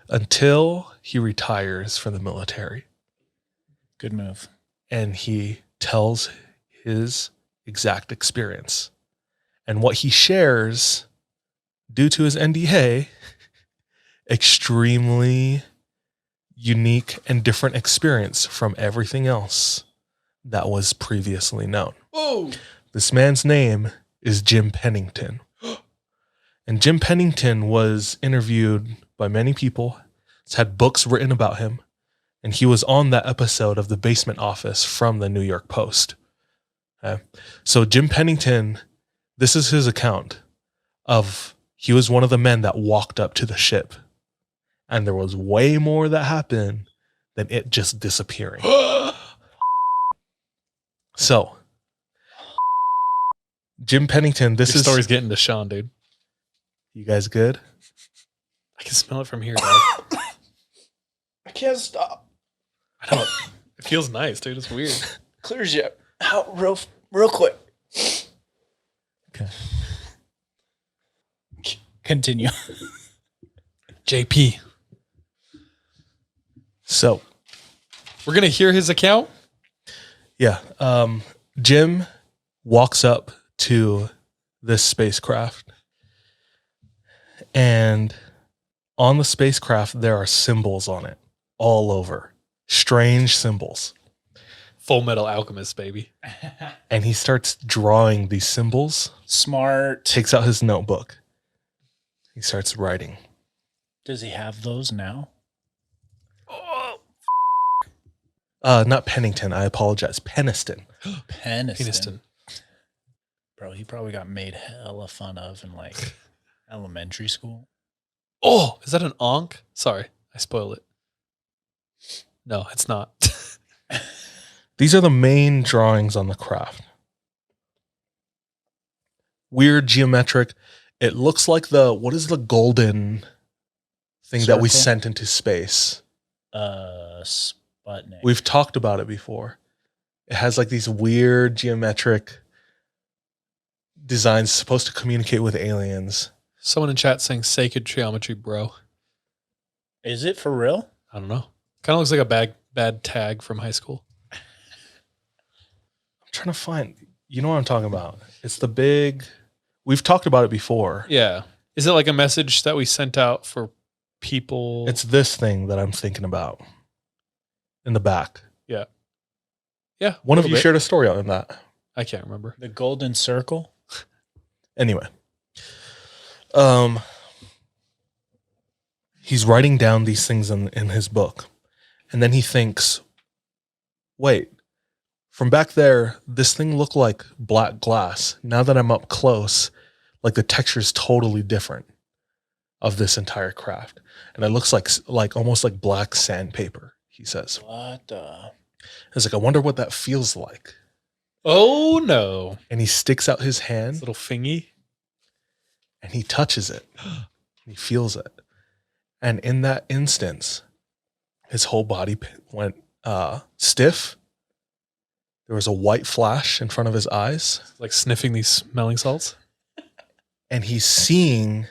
until he retires from the military. Good move. And he tells his exact experience. And what he shares, due to his NDA, extremely unique and different experience from everything else that was previously known. Whoa. This man's name is Jim Pennington. And Jim Pennington was interviewed by many people. He's had books written about him. And he was on that episode of The Basement Office from the New York Post. Okay. So Jim Pennington, this is his account of he was one of the men that walked up to the ship. And there was way more that happened than it just disappearing. So, Jim Pennington, this Your is... story's getting to Sean, dude. You guys good? I can smell it from here, dog. I can't stop. I don't. It feels nice, dude. It's weird. Clears you out real quick. Okay. Continue. JP. So, We're going to hear his account? yeah. Jim walks up to this spacecraft. And on the spacecraft, there are symbols on it all over. Strange symbols. Full Metal Alchemist, baby. And he starts drawing these symbols, Smart. takes out his notebook. He starts writing. Does he have those now? Not Pennington. I apologize. Penniston. Penniston. Bro, he probably got made hella fun of in like elementary school. Oh, is that an onk? Sorry, I spoiled it. No, it's not. These are the main drawings on the craft. Weird geometric. It looks like what is the golden thing that we Circle? sent into space? Sputnik. We've talked about it before. It has like these weird geometric designs supposed to communicate with aliens. Someone in chat saying sacred geometry, bro. Is it for real? I don't know. Kind of looks like a bad tag from high school. I'm trying to find, you know what I'm talking about. It's the big, we've talked about it before. Yeah. Is it like a message that we sent out for people? It's this thing that I'm thinking about in the back. Yeah. Yeah. One of a you bit. shared a story on that. I can't remember. The golden circle? Anyway, he's writing down these things in his book. And then he thinks, wait, from back there, this thing looked like black glass. Now that I'm up close, like the texture is totally different of this entire craft. And it looks like almost like black sandpaper, he says. What the? It's like, I wonder what that feels like. Oh, no. And he sticks out his hand Little fingy. and he touches it. He feels it. And in that instance, his whole body went stiff. there was a white flash in front of his eyes. Like sniffing these smelling salts. And he's seeing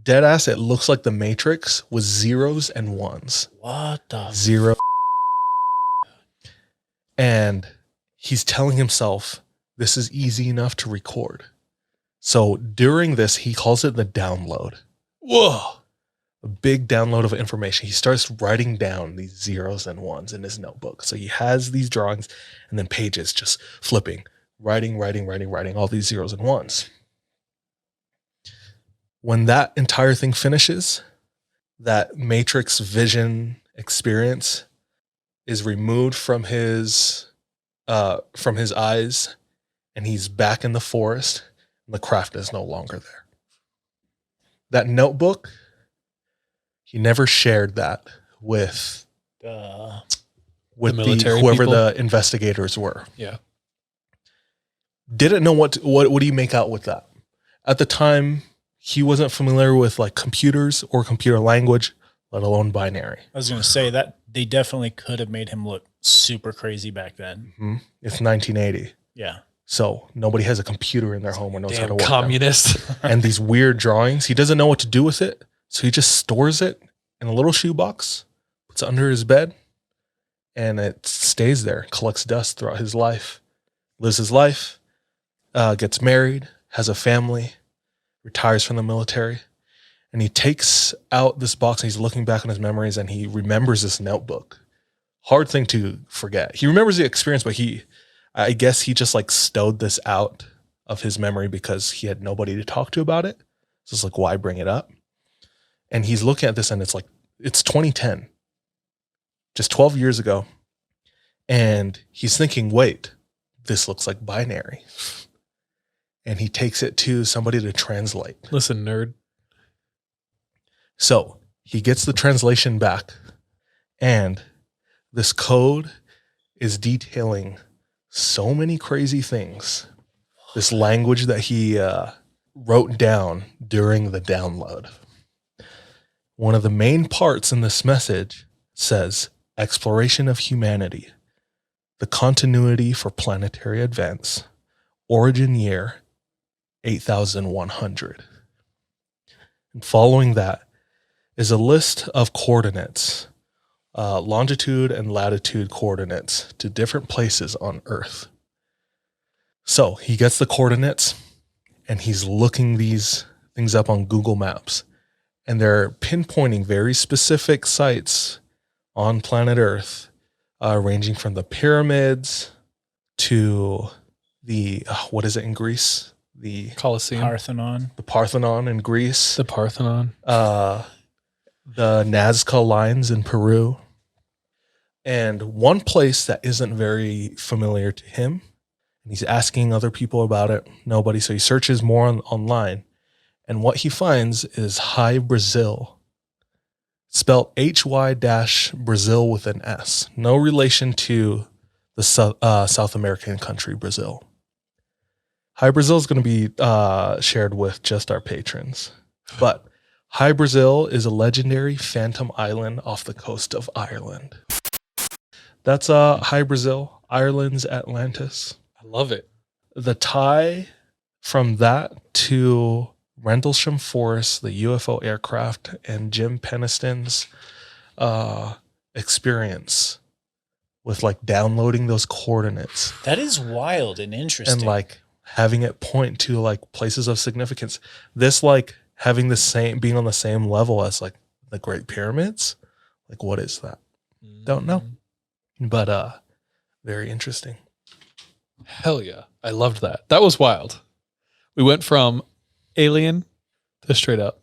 dead ass. It looks like the Matrix with zeros and ones. What the? Zero. And he's telling himself, this is easy enough to record. So during this, he calls it the download. Whoa. A big download of information. He starts writing down these zeros and ones in his notebook. So he has these drawings and then pages just flipping, writing all these zeros and ones. When that entire thing finishes, that Matrix vision experience is removed from his eyes, and he's back in the forest, and the craft is no longer there. That notebook, he never shared that with the military whoever people? the investigators were. Yeah. Didn't know what do you make out with that? At the time, he wasn't familiar with like computers or computer language, let alone binary. I was going to say that they definitely could have made him look super crazy back then. Mm-hmm. It's 1980. Yeah. So nobody has a computer in their home or knows how to Damn work communist. them. And these weird drawings, he doesn't know what to do with it. So he just stores it in a little shoebox, puts it under his bed, and it stays there, collects dust throughout his life, lives his life, gets married, has a family, retires from the military. And he takes out this box and he's looking back on his memories and he remembers this notebook. Hard thing to forget. He remembers the experience, but I guess he just like stowed this out of his memory because he had nobody to talk to about it. So it's like, why bring it up? And he's looking at this and it's 2010, just 12 years ago. And he's thinking, wait, this looks like binary. And he takes it to somebody to translate. Listen, nerd. So he gets the translation back, and this code is detailing so many crazy things. This language that he wrote down during the download. One of the main parts in this message says, exploration of humanity, the continuity for planetary advance, origin year 8100. And following that is a list of coordinates, longitude and latitude coordinates to different places on Earth. So he gets the coordinates and he's looking these things up on Google Maps, and they're pinpointing very specific sites on planet Earth, ranging from the pyramids to the, what is it in Greece? The Colosseum. Parthenon. The Parthenon in Greece. The Parthenon. The Nazca lines in Peru. And one place that isn't very familiar to him, and he's asking other people about it, nobody. So he searches more online. And what he finds is Hy-Brasil, spelled Hy-Brazil with an S. No relation to the South American country, Brazil. Hy-Brasil is going to be shared with just our patrons. But Hy-Brasil is a legendary phantom island off the coast of Ireland. That's Hy-Brasil, Ireland's Atlantis. I love it. The tie from that to Rendlesham Forest, the UFO aircraft, and Jim Penniston's experience with like downloading those coordinates. That is wild and interesting. And like having it point to like places of significance. This like having the same, being on the same level as like the Great Pyramids. Like what is that? Don't know. But very interesting. Hell yeah. I loved that. That was wild. We went from alien to straight up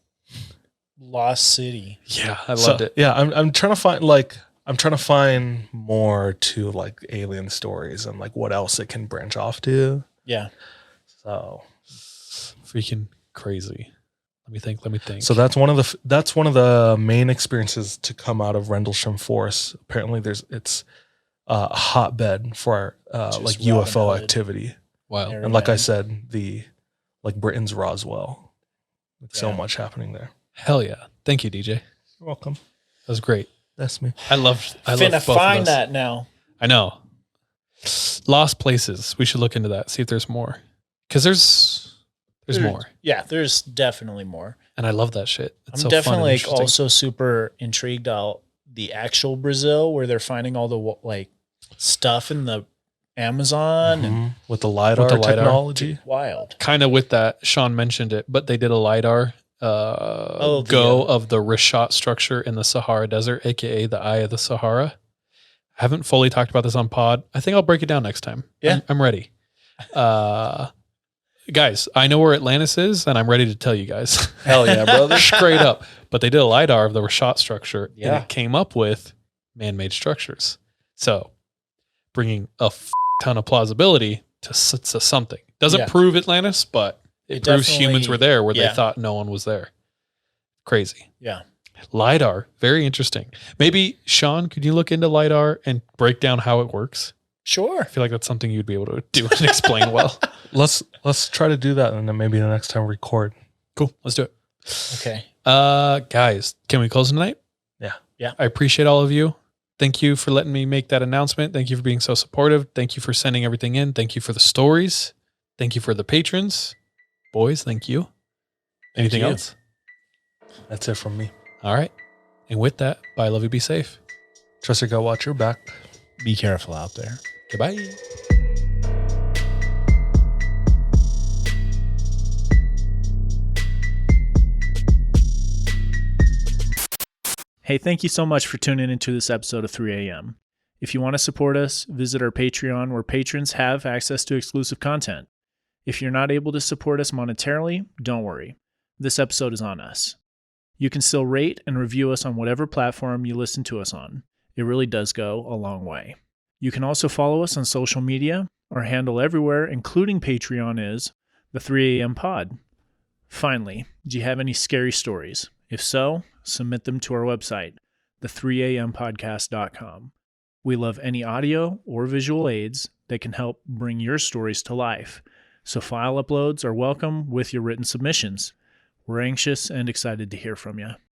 Lost City. Yeah, I loved it. Yeah, I'm trying to find more to like alien stories and like what else it can branch off to. Yeah. So freaking crazy. Let me think. So that's one of the main experiences to come out of Rendlesham Forest. Apparently it's a hotbed for like UFO activity. Wow. And like I said, like Britain's Roswell. Like so much happening there. Hell yeah. Thank you, DJ. You're welcome. That was great. That's me. I love Finna both find of those. that now. I know. Lost places. We should look into that. See if there's more. Because there's more. Yeah, there's definitely more. And I love that shit. It's I'm so fun definitely and like interesting. also super intrigued out the actual Brazil where they're finding all the like stuff in the Amazon and With the LiDAR, technology. wild. Kind of with that, Sean mentioned it, but they did a LiDAR of the Rishat structure in the Sahara Desert, aka the Eye of the Sahara. I haven't fully talked about this on pod. I think I'll break it down next time. Yeah. I'm ready. Guys, I know where Atlantis is, and I'm ready to tell you guys. Hell yeah, brother. Straight up. But they did a LiDAR of the Rishat structure, Yeah. and it came up with man-made structures. So bringing a ton of plausibility to something. Doesn't prove Atlantis, but it proves humans were there where they thought no one was there. Crazy. Yeah. LiDAR, very interesting. Maybe, Sean, could you look into LiDAR and break down how it works? Sure. I feel like that's something you'd be able to do and explain well. Let's try to do that, and then maybe the next time record. Cool. Let's do it. Okay. Guys, can we close tonight? Yeah. Yeah. I appreciate all of you. Thank you for letting me make that announcement. Thank you for being so supportive. Thank you for sending everything in. Thank you for the stories. Thank you for the patrons. Boys, thank you. Anything else? That's it from me. All right. And with that, bye, love you, be safe. Trust your gut, watch your back. Be careful out there. Goodbye. Hey, thank you so much for tuning into this episode of 3 a.m. If you want to support us, visit our Patreon where patrons have access to exclusive content. If you're not able to support us monetarily, don't worry. This episode is on us. You can still rate and review us on whatever platform you listen to us on. It really does go a long way. You can also follow us on social media. Our handle everywhere, including Patreon, is the 3 a.m. pod. Finally, do you have any scary stories? If so, submit them to our website, the3ampodcast.com. We love any audio or visual aids that can help bring your stories to life. So file uploads are welcome with your written submissions. We're anxious and excited to hear from you.